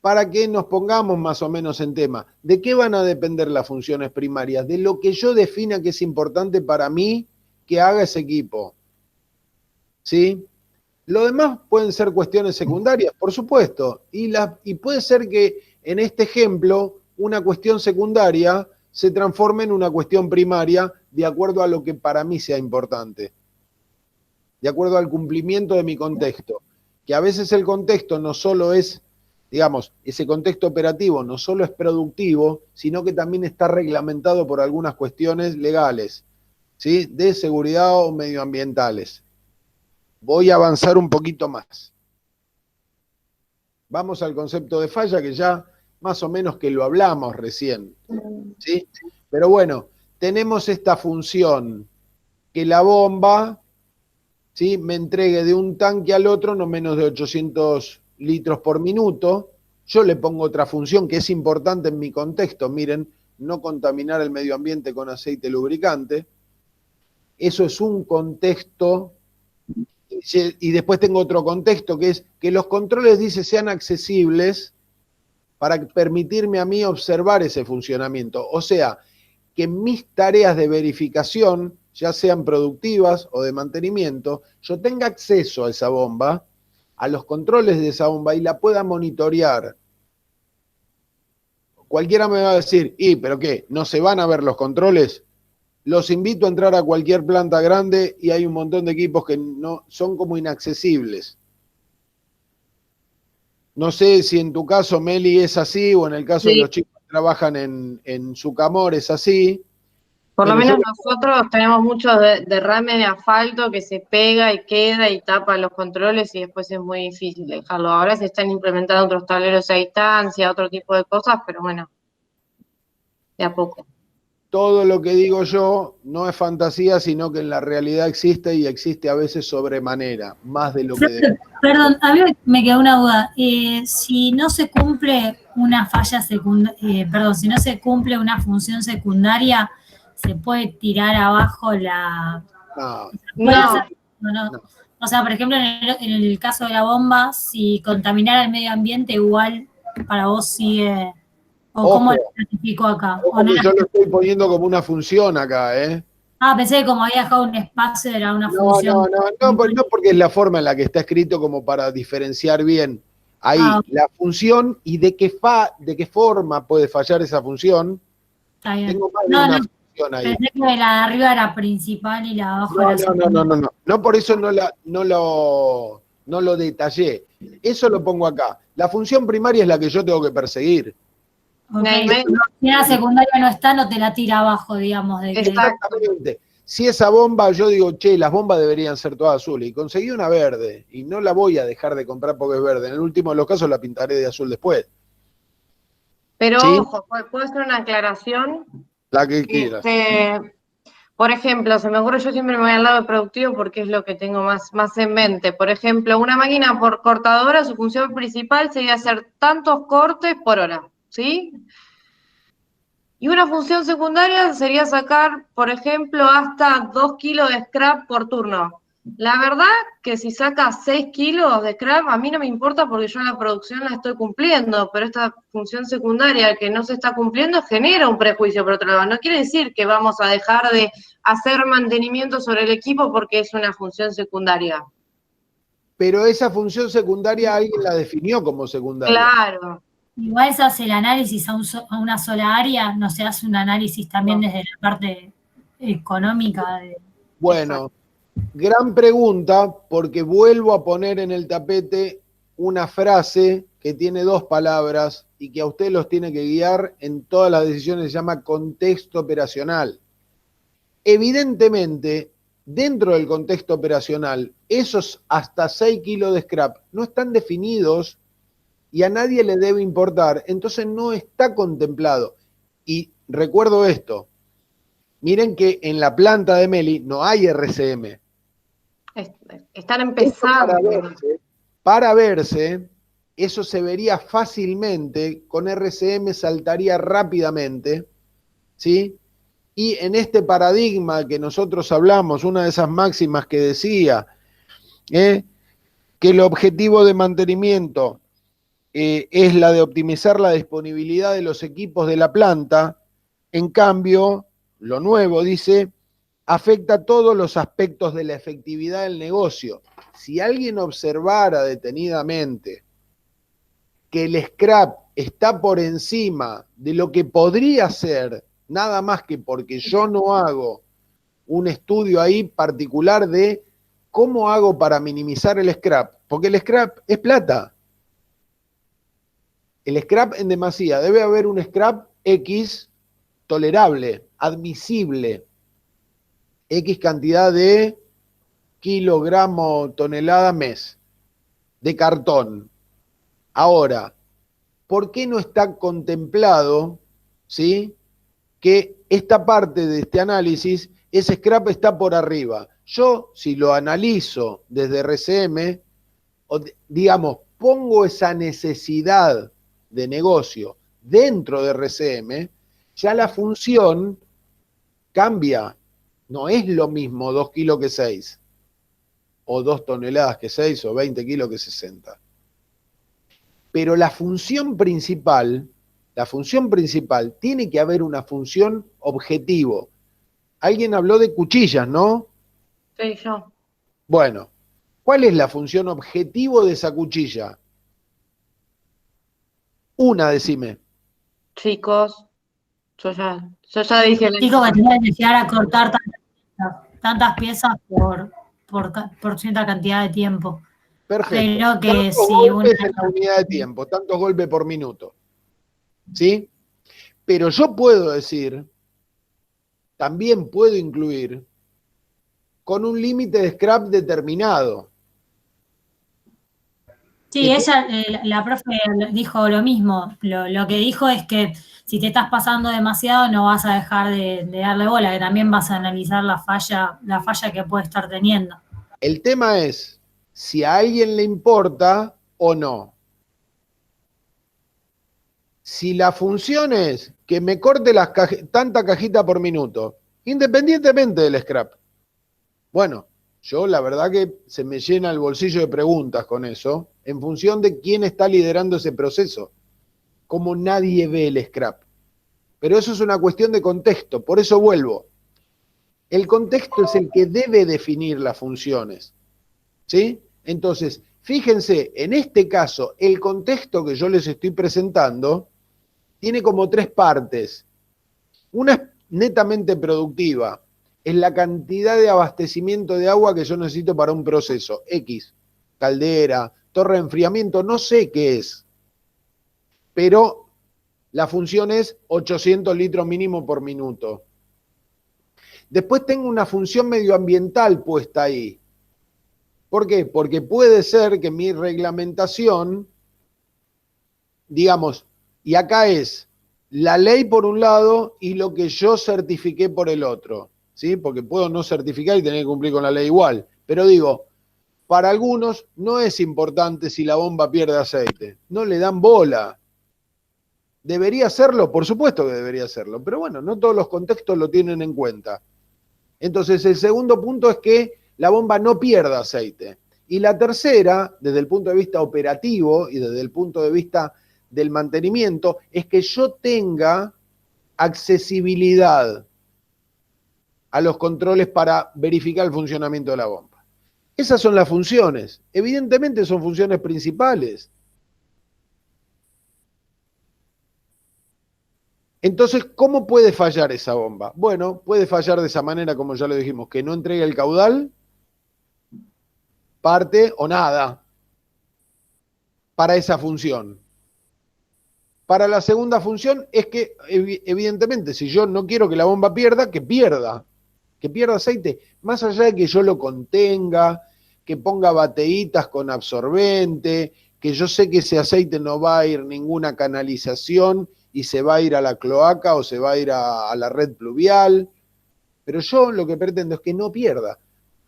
Speaker 1: para que nos pongamos más o menos en tema. ¿De qué van a depender las funciones primarias? De lo que yo defina que es importante para mí que haga ese equipo. ¿Sí? Lo demás pueden ser cuestiones secundarias, por supuesto. Y puede ser que en este ejemplo una cuestión secundaria se transforme en una cuestión primaria de acuerdo a lo que para mí sea importante. De acuerdo al cumplimiento de mi contexto. Que a veces el contexto no solo es, digamos, ese contexto operativo no solo es productivo, sino que también está reglamentado por algunas cuestiones legales, ¿sí? De seguridad o medioambientales. Voy a avanzar un poquito más. Vamos al concepto de falla, que ya más o menos que lo hablamos recién, ¿sí? Pero bueno, tenemos esta función, que la bomba, ¿sí?, me entregue de un tanque al otro no menos de 800 litros por minuto. Yo le pongo otra función que es importante en mi contexto, miren, no contaminar el medio ambiente con aceite lubricante. Eso es un contexto. Y después tengo otro contexto, que es que los controles, dice, sean accesibles para permitirme a mí observar ese funcionamiento. O sea, que mis tareas de verificación, ya sean productivas o de mantenimiento, yo tenga acceso a esa bomba, a los controles de esa bomba y la pueda monitorear. Cualquiera me va a decir, ¿pero qué? ¿No se van a ver los controles? Los invito a entrar a cualquier planta grande y hay un montón de equipos que no son como inaccesibles. No sé si en tu caso, Meli, es así, o en el caso de los chicos que trabajan en Sucamor es así.
Speaker 2: Por lo
Speaker 1: Pero
Speaker 2: menos nosotros tenemos muchos derrames de asfalto que se pega y queda y tapa los controles y después es muy difícil dejarlo. Ahora se están implementando otros tableros a distancia, otro tipo de cosas, pero bueno, de a poco.
Speaker 1: Todo lo que digo yo no es fantasía, sino que en la realidad existe y existe a veces sobremanera, más de lo que debe.
Speaker 5: Perdón, a mí me quedó una duda. Si no se cumple una falla si no se cumple una función secundaria, ¿se puede tirar abajo la...? No. O sea, por ejemplo, en el caso de la bomba, si contaminara el medio ambiente, igual para vos sigue... ¿O
Speaker 1: Ojo,
Speaker 5: cómo lo clasificó acá?
Speaker 1: Ojo que yo lo estoy poniendo como una función acá, ¿eh?
Speaker 5: Ah, pensé que como había dejado un espacio era una función.
Speaker 1: No, porque es la forma en la que está escrito como para diferenciar bien ahí la función y de qué forma puede fallar esa función.
Speaker 5: Está bien.
Speaker 1: Tengo más de una función ahí.
Speaker 5: Pensé que la de arriba era principal y la de abajo era secundaria.
Speaker 1: No, por eso no no lo detallé. Eso lo pongo acá. La función primaria es la que yo tengo que perseguir.
Speaker 5: Ok.
Speaker 2: Ahí me-
Speaker 5: Si la secundaria no está, no te la tira abajo, digamos. De que,
Speaker 2: Exacto.
Speaker 1: Exactamente. Si esa bomba, yo digo, che, las bombas deberían ser todas azules. Y conseguí una verde. Y no la voy a dejar de comprar porque es verde. En el último de los casos la pintaré de azul después.
Speaker 2: Pero
Speaker 1: ¿Sí?
Speaker 2: ojo, ¿puedo hacer una aclaración?
Speaker 1: La que quieras.
Speaker 2: Por ejemplo, se me ocurre, yo siempre me voy al lado de productivo porque es lo que tengo más en mente. Por ejemplo, una máquina por cortadora, su función principal sería hacer tantos cortes por hora, ¿sí? Y una función secundaria sería sacar, por ejemplo, hasta 2 kilos de scrap por turno. La verdad que si saca 6 kilos de scrap, a mí no me importa porque yo la producción la estoy cumpliendo, pero esta función secundaria que no se está cumpliendo genera un prejuicio por otro lado. No quiere decir que vamos a dejar de hacer mantenimiento sobre el equipo porque es una función secundaria.
Speaker 1: Pero esa función secundaria alguien la definió como secundaria.
Speaker 2: Claro.
Speaker 5: igual se hace el análisis a una sola área, no se hace un análisis también desde la parte económica.
Speaker 1: Bueno, gran pregunta, porque vuelvo a poner en el tapete una frase que tiene 2 palabras y que a usted los tiene que guiar en todas las decisiones, se llama contexto operacional. Evidentemente, dentro del contexto operacional, esos hasta 6 kilos de scrap no están definidos y a nadie le debe importar, entonces no está contemplado. Y recuerdo esto, miren que en la planta de Meli no hay RCM.
Speaker 2: Están empezando.
Speaker 1: Para verse, eso se vería fácilmente, con RCM saltaría rápidamente, ¿sí? Y en este paradigma que nosotros hablamos, una de esas máximas que decía que el objetivo de mantenimiento es la de optimizar la disponibilidad de los equipos de la planta, en cambio, lo nuevo dice, afecta todos los aspectos de la efectividad del negocio. Si alguien observara detenidamente que el scrap está por encima de lo que podría ser, nada más que porque yo no hago un estudio ahí particular de cómo hago para minimizar el scrap, porque el scrap es plata. El scrap en demasía, debe haber un scrap X tolerable, admisible, X cantidad de kilogramo, tonelada, mes, de cartón. Ahora, ¿por qué no está contemplado, ¿sí?, que esta parte de este análisis, ese scrap está por arriba? Yo, si lo analizo desde RCM, digamos, pongo esa necesidad de negocio dentro de RCM, ya la función cambia. No es lo mismo 2 kilos que 6, o 2 toneladas que 6, o 20 kilos que 60. Pero la función principal tiene que haber una función objetivo. Alguien habló de cuchillas, ¿no?
Speaker 2: Sí, yo.
Speaker 1: Bueno, ¿cuál es la función objetivo de esa cuchilla? Una, decime.
Speaker 2: Chicos, yo ya dije la
Speaker 5: Chicos, que tienen que llegar a cortar tantas piezas por cierta cantidad de tiempo.
Speaker 1: Perfecto.
Speaker 5: Creo que
Speaker 1: Tantos
Speaker 5: si
Speaker 1: golpes en la unidad de tiempo, tantos golpes por minuto. ¿Sí? Pero yo puedo decir, también puedo incluir, con un límite de scrap determinado.
Speaker 5: Sí, ella, la profe dijo lo mismo. Lo que dijo es que si te estás pasando demasiado no vas a dejar de darle bola, que también vas a analizar la falla que puede estar teniendo.
Speaker 1: El tema es si a alguien le importa o no. Si la función es que me corte tanta cajita por minuto, independientemente del scrap. Bueno, yo la verdad que se me llena el bolsillo de preguntas con eso, en función de quién está liderando ese proceso. Como nadie ve el scrap. Pero eso es una cuestión de contexto, por eso vuelvo. El contexto es el que debe definir las funciones. ¿Sí? Entonces, fíjense, en este caso, el contexto que yo les estoy presentando tiene como 3 partes. Una es netamente productiva, es la cantidad de abastecimiento de agua que yo necesito para un proceso, X. caldera, torre de enfriamiento, no sé qué es, pero la función es 800 litros mínimo por minuto. Después tengo una función medioambiental puesta ahí. ¿Por qué? Porque puede ser que mi reglamentación, digamos, y acá es la ley por un lado y lo que yo certifiqué por el otro, ¿sí? Porque puedo no certificar y tener que cumplir con la ley igual. Pero digo, para algunos no es importante si la bomba pierde aceite. No le dan bola. ¿Debería hacerlo? Por supuesto que debería hacerlo. Pero bueno, no todos los contextos lo tienen en cuenta. Entonces, el segundo punto es que la bomba no pierda aceite. Y la tercera, desde el punto de vista operativo y desde el punto de vista del mantenimiento, es que yo tenga accesibilidad a los controles para verificar el funcionamiento de la bomba. Esas son las funciones. Evidentemente son funciones principales. Entonces, ¿cómo puede fallar esa bomba? Bueno, puede fallar de esa manera, como ya lo dijimos, que no entregue el caudal, parte o nada para esa función. Para la segunda función es que, evidentemente, si yo no quiero que la bomba pierda, que pierda aceite, más allá de que yo lo contenga, que ponga bateítas con absorbente, que yo sé que ese aceite no va a ir ninguna canalización y se va a ir a la cloaca o se va a ir a la red pluvial, pero yo lo que pretendo es que no pierda,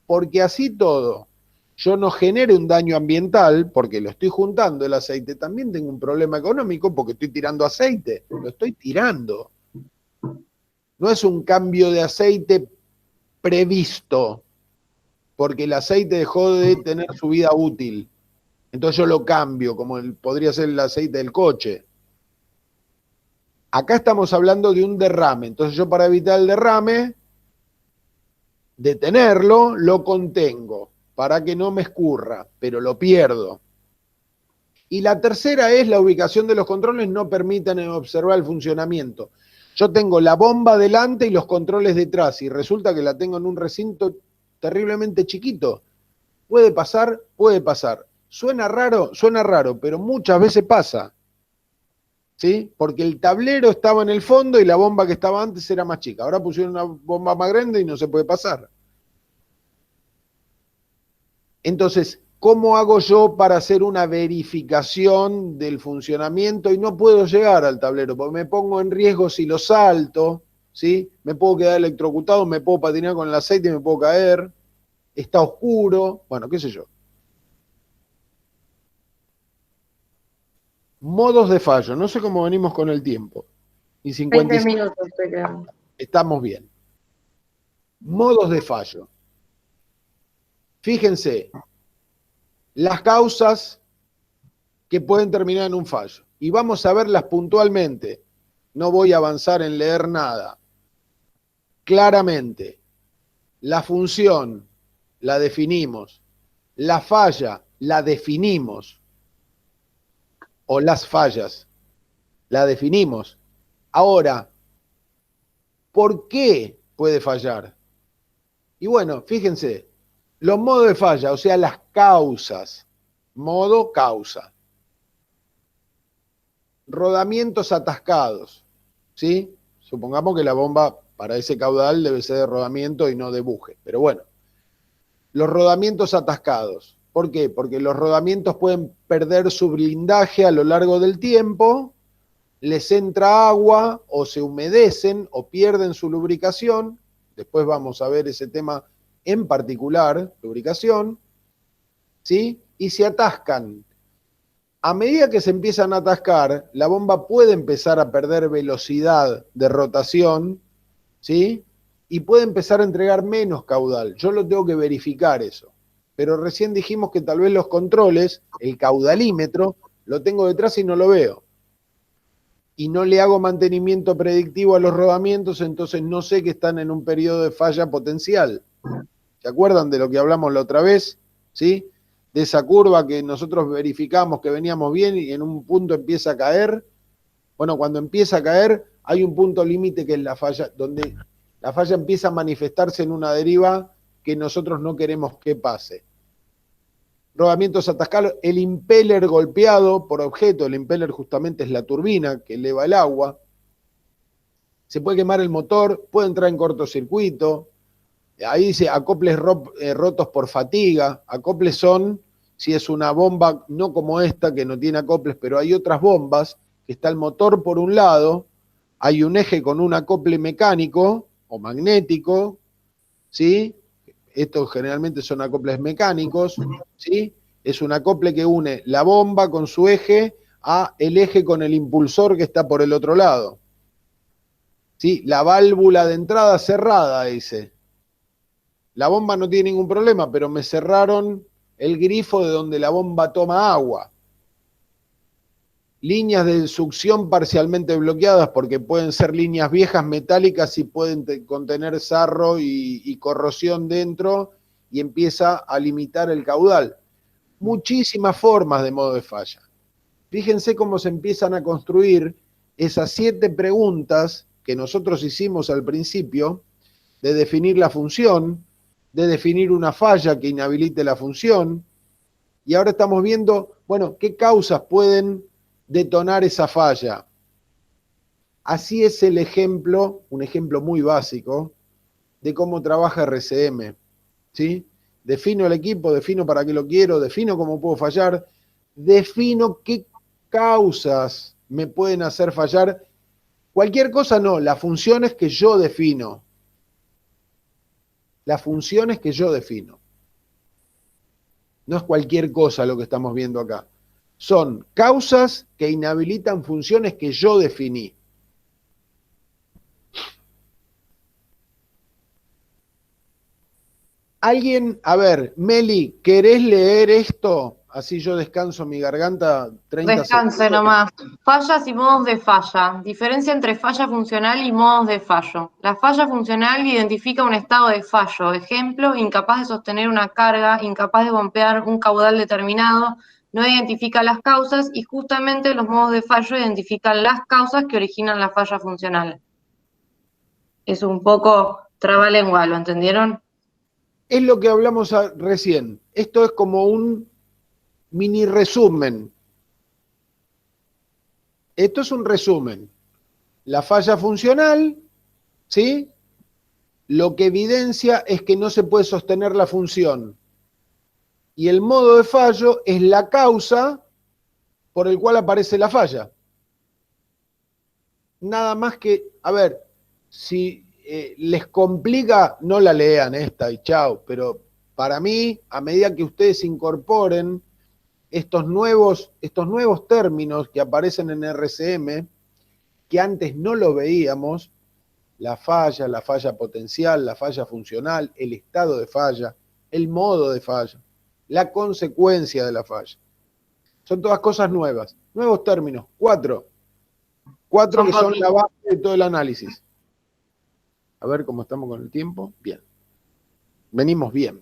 Speaker 1: porque así todo, yo no genere un daño ambiental, porque lo estoy juntando el aceite, también tengo un problema económico porque estoy tirando aceite, lo estoy tirando. No es un cambio de aceite previsto, porque el aceite dejó de tener su vida útil. Entonces yo lo cambio, como podría ser el aceite del coche. Acá estamos hablando de un derrame. Entonces yo para evitar el derrame, detenerlo, lo contengo, para que no me escurra, pero lo pierdo. Y la tercera es la ubicación de los controles no permitan observar el funcionamiento. Yo tengo la bomba delante y los controles detrás, y resulta que la tengo en un recinto terriblemente chiquito. Puede pasar, puede pasar. Suena raro, pero muchas veces pasa. ¿Sí? Porque el tablero estaba en el fondo y la bomba que estaba antes era más chica. Ahora pusieron una bomba más grande y no se puede pasar. Entonces, ¿cómo hago yo para hacer una verificación del funcionamiento? Y no puedo llegar al tablero, porque me pongo en riesgo si lo salto, ¿sí? Me puedo quedar electrocutado, me puedo patinar con el aceite, me puedo caer, está oscuro, bueno, qué sé yo. Modos de fallo, no sé cómo venimos con el tiempo. Y
Speaker 2: 20 minutos estoy quedando.
Speaker 1: Estamos bien. Modos de fallo. Fíjense, las causas que pueden terminar en un fallo. Y vamos a verlas puntualmente. No voy a avanzar en leer nada. Claramente, la función la definimos. La falla la definimos. O las fallas la definimos. Ahora, ¿por qué puede fallar? Y bueno, fíjense, los modos de falla, o sea, las causas. Modo, causa. Rodamientos atascados, ¿sí? Supongamos que la bomba para ese caudal debe ser de rodamiento y no de buje, pero bueno. Los rodamientos atascados. ¿Por qué? Porque los rodamientos pueden perder su blindaje a lo largo del tiempo, les entra agua o se humedecen o pierden su lubricación. Después vamos a ver ese tema en particular, lubricación, ¿sí? Y se atascan. A medida que se empiezan a atascar, la bomba puede empezar a perder velocidad de rotación, ¿sí? Y puede empezar a entregar menos caudal. Yo lo tengo que verificar eso. Pero recién dijimos que tal vez los controles, el caudalímetro, lo tengo detrás y no lo veo. Y no le hago mantenimiento predictivo a los rodamientos, entonces no sé que están en un periodo de falla potencial. ¿Se acuerdan de lo que hablamos la otra vez? ¿Sí? De esa curva que nosotros verificamos que veníamos bien y en un punto empieza a caer. Bueno, cuando empieza a caer, hay un punto límite que es la falla, donde la falla empieza a manifestarse en una deriva que nosotros no queremos que pase. rodamientos atascados, el impeller golpeado por objeto, el impeller justamente es la turbina que eleva el agua, se puede quemar el motor, puede entrar en cortocircuito, ahí dice acoples rotos por fatiga, acoples son, si es una bomba, no como esta que no tiene acoples, pero hay otras bombas, que está el motor por un lado, hay un eje con un acople mecánico o magnético, ¿sí? Estos generalmente son acoples mecánicos, ¿sí? Es un acople que une la bomba con su eje a el eje con el impulsor que está por el otro lado. ¿Sí? La válvula de entrada cerrada, dice. La bomba no tiene ningún problema, pero me cerraron el grifo de donde la bomba toma agua. Líneas de succión parcialmente bloqueadas, porque pueden ser líneas viejas metálicas y pueden contener sarro y corrosión dentro y empieza a limitar el caudal. Muchísimas formas de modo de falla. Fíjense cómo se empiezan a construir esas 7 preguntas que nosotros hicimos al principio, de definir la función, de definir una falla que inhabilite la función, y ahora estamos viendo, bueno, qué causas pueden detonar esa falla. Así es el ejemplo, un ejemplo muy básico, de cómo trabaja RCM, ¿sí? Defino el equipo, defino para qué lo quiero, defino cómo puedo fallar, defino qué causas me pueden hacer fallar. Cualquier cosa no, las funciones que yo defino. Las funciones que yo defino. No es cualquier cosa lo que estamos viendo acá. Son causas que inhabilitan funciones que yo definí. Alguien, a ver, Meli, ¿querés leer esto? Así yo descanso mi garganta 30
Speaker 2: Descanse
Speaker 1: segundos.
Speaker 2: nomás. Fallas y modos de falla. Diferencia entre falla funcional y modos de fallo. La falla funcional identifica un estado de fallo. Ejemplo, incapaz de sostener una carga, incapaz de bombear un caudal determinado, no identifica las causas y justamente los modos de fallo identifican las causas que originan la falla funcional. Es un poco trabalengua, ¿lo entendieron?
Speaker 1: Es lo que hablamos recién. Esto es como un mini resumen. Esto es un resumen. La falla funcional, ¿sí? Lo que evidencia es que no se puede sostener la función. Y el modo de fallo es la causa por el cual aparece la falla. Nada más que, a ver, si les complica, no la lean esta y chao, pero para mí, a medida que ustedes incorporen estos nuevos términos que aparecen en RCM, que antes no lo veíamos, la falla potencial, la falla funcional, el estado de falla, el modo de falla, la consecuencia de la falla. Son todas cosas nuevas, nuevos términos, 4 que son la base de todo el análisis. A ver cómo estamos con el tiempo. Bien. Venimos bien.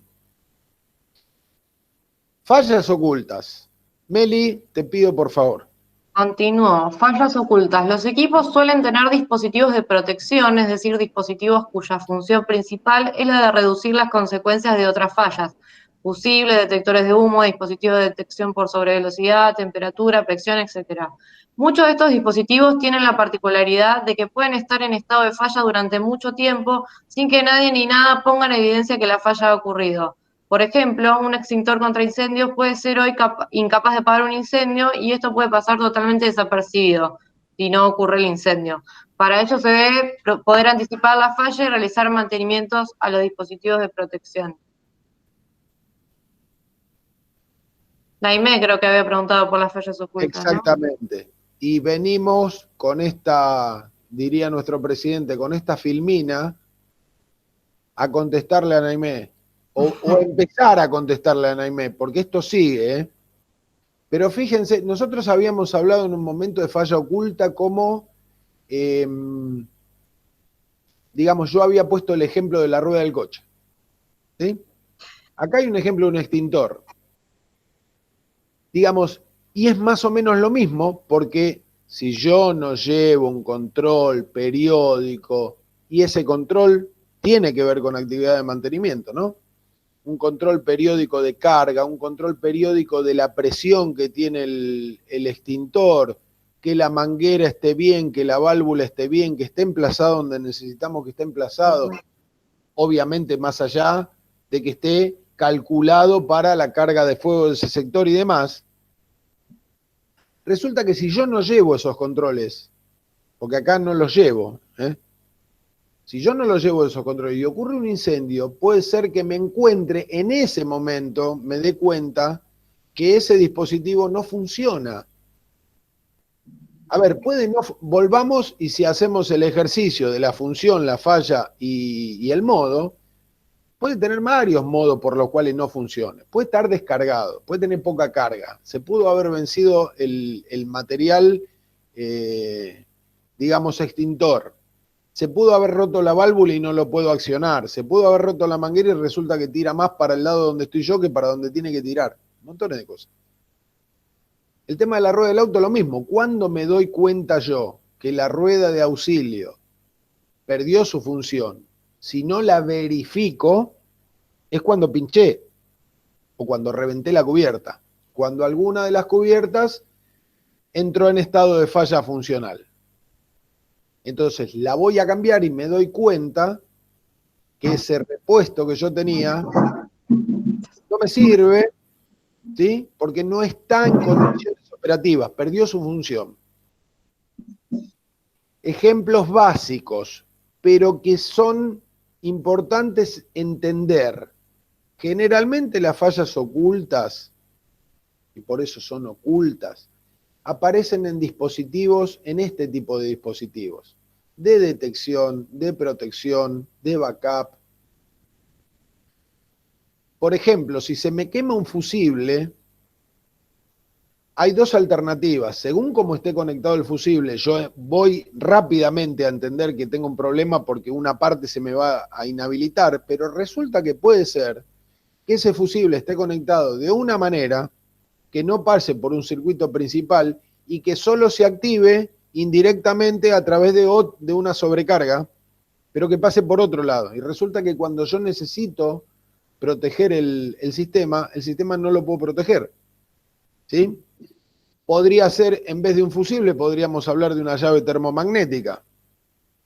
Speaker 1: Fallas ocultas. Meli, te pido por favor.
Speaker 2: Continúo. Fallas ocultas. Los equipos suelen tener dispositivos de protección, es decir, dispositivos cuya función principal es la de reducir las consecuencias de otras fallas. Fusibles, detectores de humo, dispositivos de detección por sobrevelocidad, temperatura, presión, etc. Muchos de estos dispositivos tienen la particularidad de que pueden estar en estado de falla durante mucho tiempo sin que nadie ni nada ponga en evidencia que la falla ha ocurrido. Por ejemplo, un extintor contra incendios puede ser hoy incapaz de apagar un incendio y esto puede pasar totalmente desapercibido si no ocurre el incendio. Para ello se debe poder anticipar la falla y realizar mantenimientos a los dispositivos de protección. Naime creo que había preguntado por las fallas ocultas, ¿no?
Speaker 1: Exactamente. Y venimos con esta, diría nuestro presidente, con esta filmina a contestarle a Naimé. O empezar a contestarle a Naimé, porque esto sigue, ¿eh? Pero fíjense, nosotros habíamos hablado en un momento de falla oculta como, digamos, yo había puesto el ejemplo de la rueda del coche, ¿sí? Acá hay un ejemplo de un extintor. Digamos, y es más o menos lo mismo, porque si yo no llevo un control periódico, y ese control tiene que ver con actividad de mantenimiento, ¿no? un control periódico de carga, un control periódico de la presión que tiene el extintor, que la manguera esté bien, que la válvula esté bien, que esté emplazado donde necesitamos que esté emplazado, obviamente más allá de que esté calculado para la carga de fuego de ese sector y demás. Resulta que si yo no llevo esos controles, porque acá no los llevo, si yo no los llevo esos controles y ocurre un incendio, puede ser que me encuentre en ese momento, me dé cuenta que ese dispositivo no funciona. A ver, puede no, volvamos y si hacemos el ejercicio de la función, la falla y el modo, puede tener varios modos por los cuales no funcione. Puede estar descargado, puede tener poca carga. Se pudo haber vencido el material, digamos, extintor. Se pudo haber roto la válvula y no lo puedo accionar. Se pudo haber roto la manguera y resulta que tira más para el lado donde estoy yo que para donde tiene que tirar. Montones de cosas. El tema de la rueda del auto, lo mismo. ¿Cuándo me doy cuenta yo que la rueda de auxilio perdió su función? Si no la verifico, es cuando pinché o cuando reventé la cubierta. Cuando alguna de las cubiertas entró en estado de falla funcional. Entonces la voy a cambiar y me doy cuenta que ese repuesto que yo tenía no me sirve, ¿sí? Porque no está en condiciones operativas, perdió su función. Ejemplos básicos, pero que son importantes entender. Generalmente las fallas ocultas, y por eso son ocultas, aparecen en dispositivos, en este tipo de dispositivos, de detección, de protección, de backup. Por ejemplo, si se me quema un fusible, hay dos alternativas. Según cómo esté conectado el fusible, yo voy rápidamente a entender que tengo un problema porque una parte se me va a inhabilitar, pero resulta que puede ser que ese fusible esté conectado de una manera que no pase por un circuito principal y que solo se active indirectamente a través de una sobrecarga, pero que pase por otro lado. Y resulta que cuando yo necesito proteger el sistema no lo puedo proteger. ¿Sí? Podría ser, en vez de un fusible, podríamos hablar de una llave termomagnética.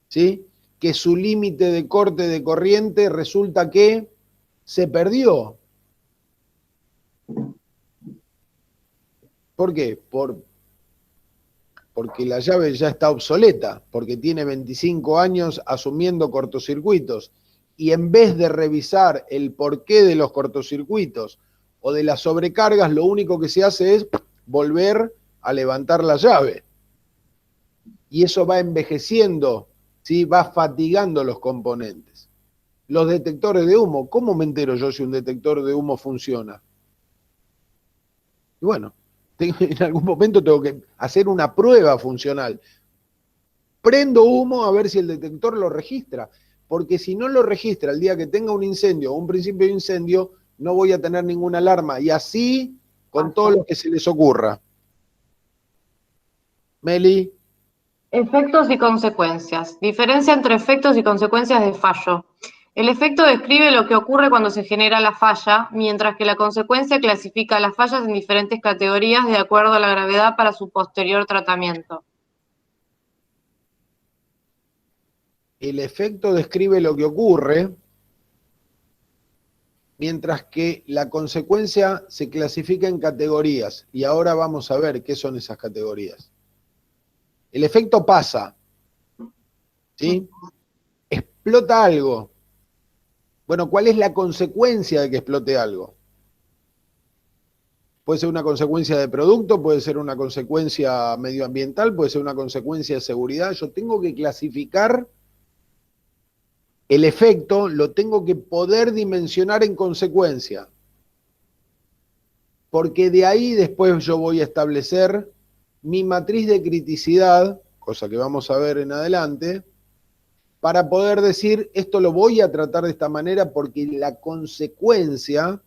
Speaker 1: ¿Sí? Que su límite de corte de corriente resulta que se perdió. ¿Por qué? Porque la llave ya está obsoleta, porque tiene 25 años asumiendo cortocircuitos, y en vez de revisar el porqué de los cortocircuitos o de las sobrecargas, lo único que se hace es volver a levantar la llave. Y eso va envejeciendo, ¿sí? Va fatigando los componentes. Los detectores de humo, ¿cómo me entero yo si un detector de humo funciona? Y bueno, en algún momento tengo que hacer una prueba funcional. Prendo humo a ver si el detector lo registra, porque si no lo registra el día que tenga un incendio o un principio de incendio, no voy a tener ninguna alarma, y así con todo lo que se les ocurra. Meli.
Speaker 2: Efectos y consecuencias. Diferencia entre efectos y consecuencias de fallo. El efecto describe lo que ocurre cuando se genera la falla, mientras que la consecuencia clasifica las fallas en diferentes categorías de acuerdo a la gravedad para su posterior tratamiento.
Speaker 1: El efecto describe lo que ocurre, mientras que la consecuencia se clasifica en categorías. Y ahora vamos a ver qué son esas categorías. El efecto pasa, ¿sí? Explota algo. Bueno, ¿cuál es la consecuencia de que explote algo? Puede ser una consecuencia de producto, puede ser una consecuencia medioambiental, puede ser una consecuencia de seguridad. Yo tengo que clasificar el efecto, lo tengo que poder dimensionar en consecuencia. Porque de ahí después yo voy a establecer mi matriz de criticidad, cosa que vamos a ver en adelante, para poder decir, esto lo voy a tratar de esta manera porque la consecuencia,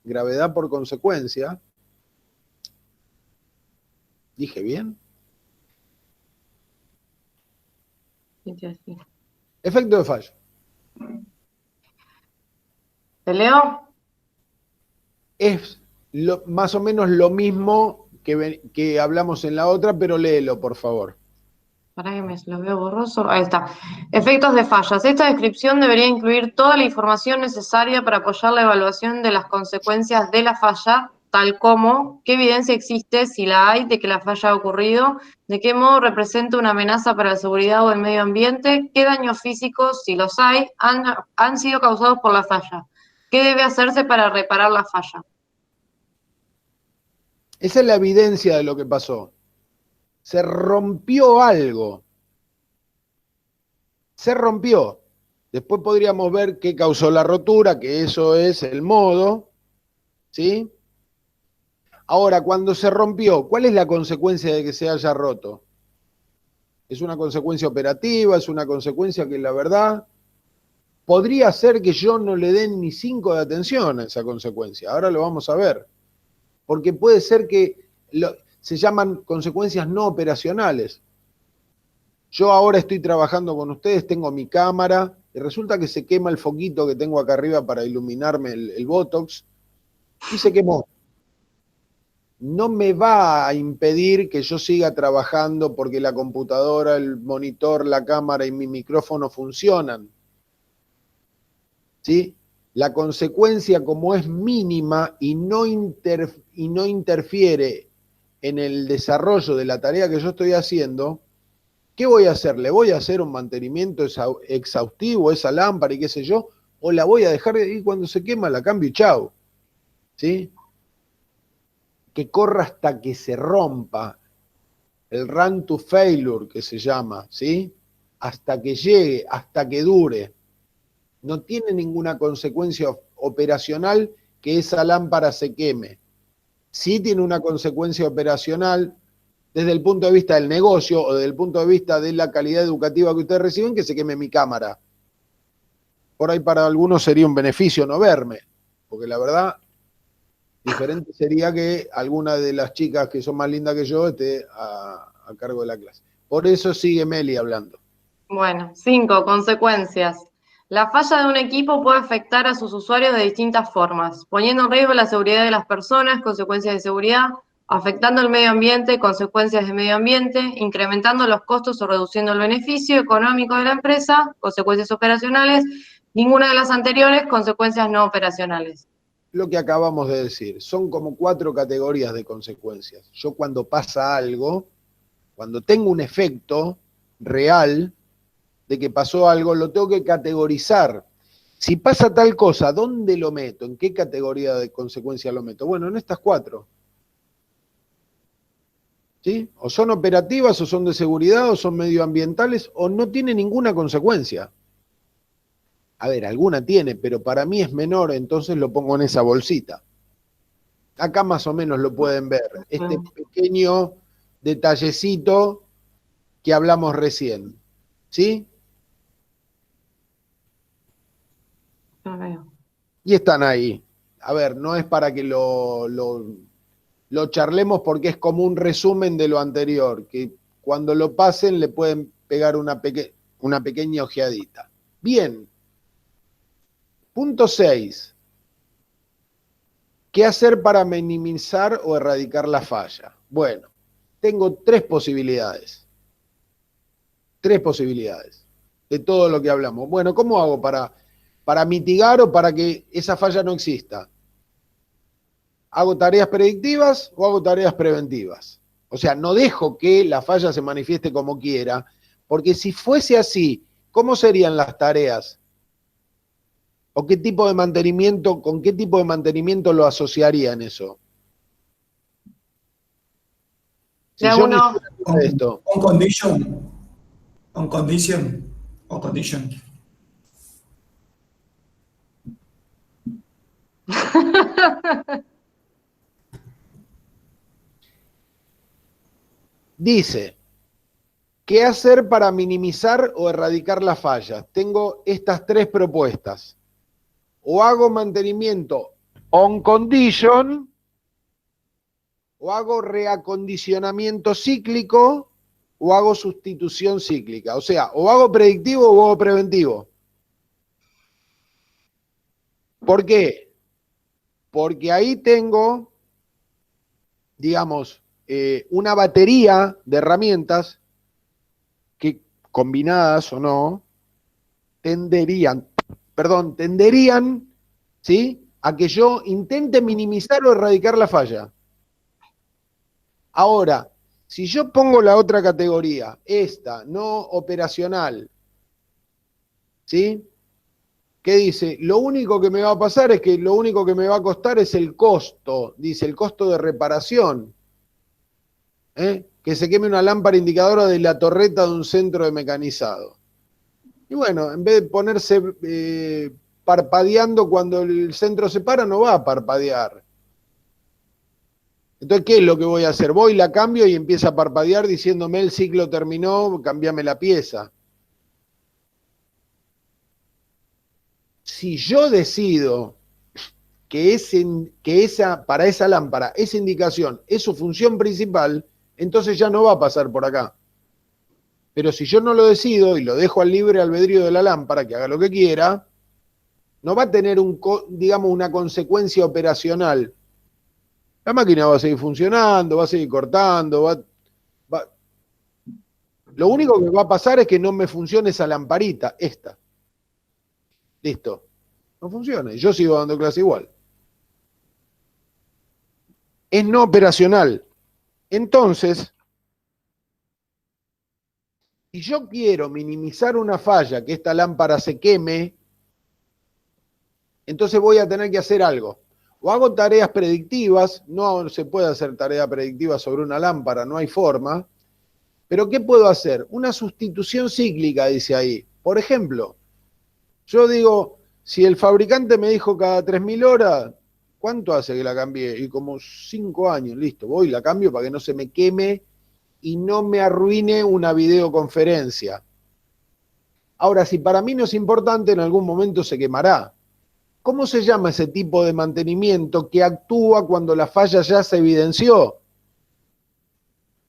Speaker 1: gravedad por consecuencia, ¿dije bien? Efecto de fallo.
Speaker 2: ¿Te leo?
Speaker 1: es más o menos lo mismo que hablamos en la otra, pero léelo, por favor.
Speaker 2: Para que me lo veo borroso. Ahí está. Efectos de fallas. Esta descripción debería incluir toda la información necesaria para apoyar la evaluación de las consecuencias de la falla, tal como qué evidencia existe, si la hay, de que la falla ha ocurrido, de qué modo representa una amenaza para la seguridad o el medio ambiente, qué daños físicos, si los hay, han sido causados por la falla, qué debe hacerse para reparar la falla.
Speaker 1: Esa es la evidencia de lo que pasó. Se rompió algo. Se rompió. Después podríamos ver qué causó la rotura, que eso es el modo, ¿sí? Ahora, cuando se rompió, ¿cuál es la consecuencia de que se haya roto? ¿Es una consecuencia operativa? ¿Es una consecuencia que la verdad podría ser que yo no le den ni 5 de atención a esa consecuencia? Ahora lo vamos a ver. Porque puede ser que se llaman consecuencias no operacionales. Yo ahora estoy trabajando con ustedes, tengo mi cámara, y resulta que se quema el foquito que tengo acá arriba para iluminarme el Botox, y se quemó. No me va a impedir que yo siga trabajando porque la computadora, el monitor, la cámara y mi micrófono funcionan. ¿Sí? La consecuencia, como es mínima y no interfiere en el desarrollo de la tarea que yo estoy haciendo, ¿qué voy a hacer? ¿Le voy a hacer un mantenimiento exhaustivo a esa lámpara y qué sé yo? ¿O la voy a dejar y cuando se quema la cambio y chau? ¿Sí? Que corra hasta que se rompa. El run to failure, que se llama, ¿sí? Hasta que llegue, hasta que dure. No tiene ninguna consecuencia operacional que esa lámpara se queme. Sí tiene una consecuencia operacional desde el punto de vista del negocio o desde el punto de vista de la calidad educativa que ustedes reciben, que se queme mi cámara. Por ahí para algunos sería un beneficio no verme, porque la verdad, diferente sería que alguna de las chicas que son más lindas que yo esté a cargo de la clase. Por eso sigue Meli hablando.
Speaker 2: Bueno, 5, consecuencias. La falla de un equipo puede afectar a sus usuarios de distintas formas, poniendo en riesgo la seguridad de las personas, consecuencias de seguridad, afectando el medio ambiente, consecuencias de medio ambiente, incrementando los costos o reduciendo el beneficio económico de la empresa, consecuencias operacionales, ninguna de las anteriores, consecuencias no operacionales.
Speaker 1: Lo que acabamos de decir, son como 4 categorías de consecuencias. Yo cuando pasa algo, cuando tengo un efecto real de que pasó algo, lo tengo que categorizar. Si pasa tal cosa, ¿dónde lo meto? ¿En qué categoría de consecuencia lo meto? Bueno, en estas 4. ¿Sí? O son operativas, o son de seguridad, o son medioambientales, o no tiene ninguna consecuencia. A ver, alguna tiene, pero para mí es menor, entonces lo pongo en esa bolsita. Acá más o menos lo pueden ver. Este pequeño detallecito que hablamos recién. ¿Sí?
Speaker 2: No veo.
Speaker 1: Y están ahí. A ver, no es para que lo charlemos porque es como un resumen de lo anterior, que cuando lo pasen le pueden pegar una pequeña ojeadita. Bien. Punto 6. ¿Qué hacer para minimizar o erradicar la falla? Bueno, tengo 3 posibilidades. 3 posibilidades de todo lo que hablamos. Bueno, ¿cómo hago para mitigar o para que esa falla no exista? ¿Hago tareas predictivas o hago tareas preventivas? O sea, no dejo que la falla se manifieste como quiera, porque si fuese así, ¿cómo serían las tareas? ¿O qué tipo de mantenimiento, con qué tipo de mantenimiento lo asociarían eso? Si yo no hiciera esto.
Speaker 8: On condition. On condition. O condition.
Speaker 1: Dice, ¿qué hacer para minimizar o erradicar las fallas? Tengo estas 3 propuestas. O hago mantenimiento on condition, o hago reacondicionamiento cíclico, o hago sustitución cíclica. O sea, o hago predictivo o hago preventivo. ¿Por qué? Porque ahí tengo, digamos, una batería de herramientas que, combinadas o no, tenderían, ¿sí?, a que yo intente minimizar o erradicar la falla. Ahora, si yo pongo la otra categoría, esta, no operacional, ¿sí?, ¿qué dice? Lo único que me va a pasar es que lo único que me va a costar es el costo, dice, el costo de reparación. Que se queme una lámpara indicadora de la torreta de un centro de mecanizado. Y bueno, en vez de ponerse parpadeando cuando el centro se para, no va a parpadear. Entonces, ¿qué es lo que voy a hacer? Voy, la cambio y empieza a parpadear diciéndome el ciclo terminó, cambiame la pieza. Si yo decido que para esa lámpara, esa indicación es su función principal, entonces ya no va a pasar por acá. Pero si yo no lo decido y lo dejo al libre albedrío de la lámpara, que haga lo que quiera, no va a tener digamos, una consecuencia operacional. La máquina va a seguir funcionando, va a seguir cortando, Lo único que va a pasar es que no me funcione esa lamparita, esta. Listo. No funciona. Y yo sigo dando clase igual. Es no operacional. Entonces, si yo quiero minimizar una falla, que esta lámpara se queme, entonces voy a tener que hacer algo. O hago tareas predictivas, no se puede hacer tarea predictiva sobre una lámpara, no hay forma. Pero ¿qué puedo hacer? Una sustitución cíclica, dice ahí. Por ejemplo, yo digo, si el fabricante me dijo cada 3.000 horas, ¿cuánto hace que la cambié? Y como 5 años, listo, voy y la cambio para que no se me queme y no me arruine una videoconferencia. Ahora, si para mí no es importante, en algún momento se quemará. ¿Cómo se llama ese tipo de mantenimiento que actúa cuando la falla ya se evidenció?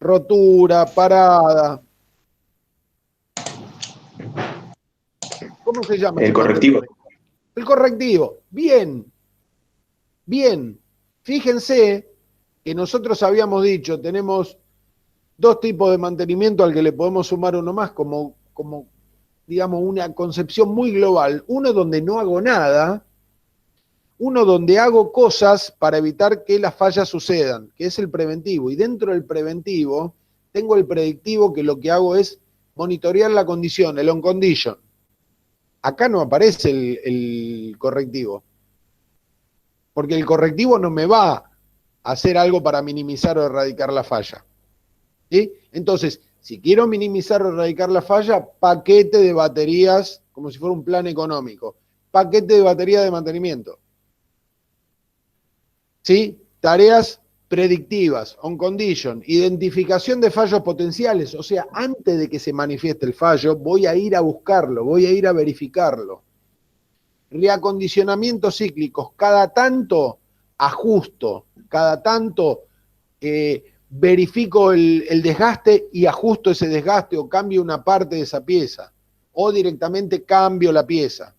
Speaker 1: Rotura, parada. ¿Cómo se llama?
Speaker 6: El correctivo.
Speaker 1: El correctivo. Bien. Bien. Fíjense que nosotros habíamos dicho, tenemos 2 tipos de mantenimiento al que le podemos sumar uno más, como digamos, una concepción muy global. Uno donde no hago nada, uno donde hago cosas para evitar que las fallas sucedan, que es el preventivo. Y dentro del preventivo tengo el predictivo, que lo que hago es monitorear la condición, el on condition. Acá no aparece el correctivo, porque el correctivo no me va a hacer algo para minimizar o erradicar la falla. ¿Sí? Entonces, si quiero minimizar o erradicar la falla, paquete de baterías, como si fuera un plan económico, paquete de batería de mantenimiento. ¿Sí? Tareas predictivas, on condition, identificación de fallos potenciales, o sea, antes de que se manifieste el fallo, voy a ir a buscarlo, voy a ir a verificarlo. Reacondicionamientos cíclicos, cada tanto ajusto, cada tanto verifico el desgaste y ajusto ese desgaste o cambio una parte de esa pieza, o directamente cambio la pieza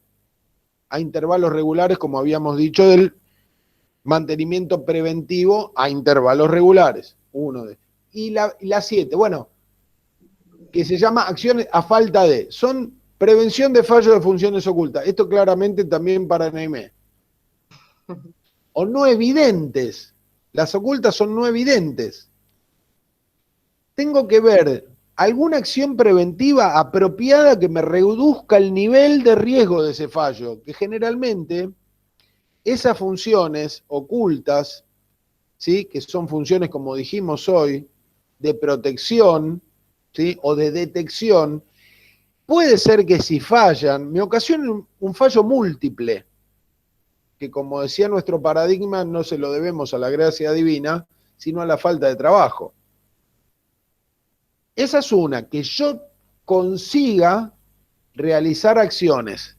Speaker 1: a intervalos regulares, como habíamos dicho, del mantenimiento preventivo a intervalos regulares. Y la 7, bueno, que se llama acciones a falta de, son prevención de fallos de funciones ocultas. Esto claramente también para NEME. O no evidentes. Las ocultas son no evidentes. Tengo que ver alguna acción preventiva apropiada que me reduzca el nivel de riesgo de ese fallo, que generalmente esas funciones ocultas, ¿sí?, que son funciones, como dijimos hoy, de protección, ¿sí?, o de detección, puede ser que si fallan, me ocasionen un fallo múltiple, que como decía nuestro paradigma, no se lo debemos a la gracia divina, sino a la falta de trabajo. Esa es una, que yo consiga realizar acciones,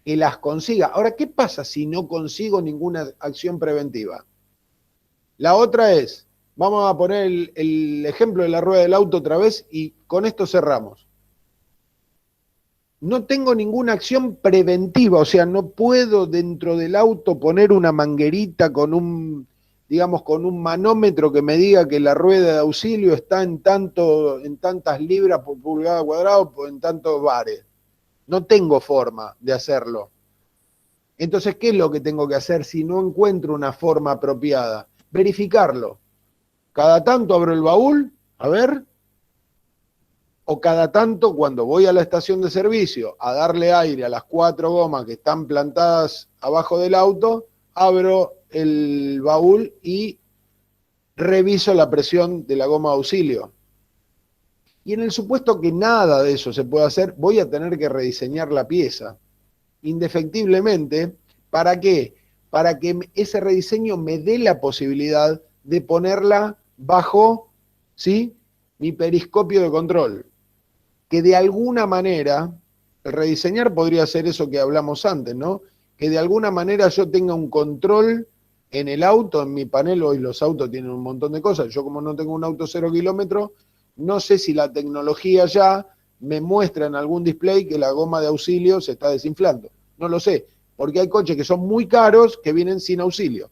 Speaker 1: que las consiga. Ahora, ¿qué pasa si no consigo ninguna acción preventiva? La otra es, vamos a poner el ejemplo de la rueda del auto otra vez y con esto cerramos. no tengo ninguna acción preventiva, o sea, no puedo dentro del auto poner una manguerita con un, digamos, con un manómetro que me diga que la rueda de auxilio está en tantas libras por pulgada cuadrada o en tantos bares. No tengo forma de hacerlo. Entonces, ¿qué es lo que tengo que hacer si no encuentro una forma apropiada? Verificarlo. Cada tanto abro el baúl, a ver, o cada tanto cuando voy a la estación de servicio a darle aire a las 4 gomas que están plantadas abajo del auto, abro el baúl y reviso la presión de la goma de auxilio. Y en el supuesto que nada de eso se pueda hacer, voy a tener que rediseñar la pieza, indefectiblemente. ¿Para qué? Para que ese rediseño me dé la posibilidad de ponerla bajo, ¿sí?, mi periscopio de control. Que de alguna manera, el rediseñar podría ser eso que hablamos antes, ¿no? Que de alguna manera yo tenga un control en el auto, en mi panel. Hoy los autos tienen un montón de cosas. Yo, como no tengo un auto 0 kilómetros, no sé si la tecnología ya me muestra en algún display que la goma de auxilio se está desinflando. No lo sé, porque hay coches que son muy caros que vienen sin auxilio,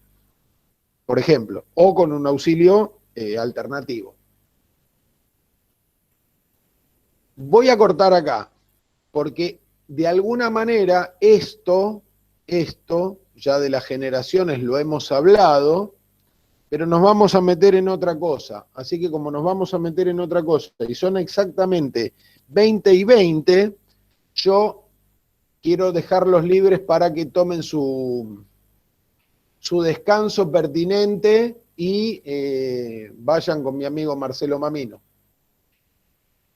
Speaker 1: por ejemplo, o con un auxilio alternativo. Voy a cortar acá, porque de alguna manera esto, ya de las generaciones lo hemos hablado, pero nos vamos a meter en otra cosa. Así que como nos vamos a meter en otra cosa, y son exactamente 20 y 20, yo quiero dejarlos libres para que tomen su descanso pertinente y vayan con mi amigo Marcelo Mamino.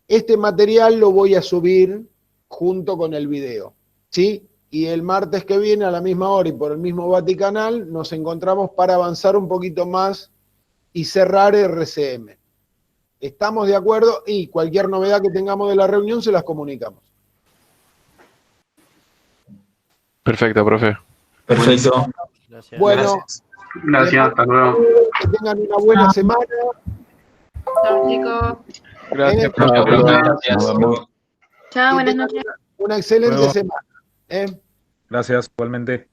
Speaker 1: Este material lo voy a subir junto con el video, ¿sí? Y el martes que viene a la misma hora y por el mismo Vaticanal nos encontramos para avanzar un poquito más y cerrar RCM. ¿Estamos de acuerdo? Y cualquier novedad que tengamos de la reunión se las comunicamos.
Speaker 7: Perfecto, profe.
Speaker 6: Perfecto.
Speaker 9: Gracias.
Speaker 1: Bueno,
Speaker 10: Gracias, hasta luego.
Speaker 1: que tengan una buena semana.
Speaker 2: Chao, chicos.
Speaker 7: Gracias,
Speaker 6: Chao,
Speaker 7: profe.
Speaker 6: profe. Gracias.
Speaker 3: Chao,
Speaker 1: Que
Speaker 3: buenas
Speaker 1: tengan
Speaker 3: noches.
Speaker 1: una excelente
Speaker 10: Luego.
Speaker 1: semana.
Speaker 10: Gracias, igualmente.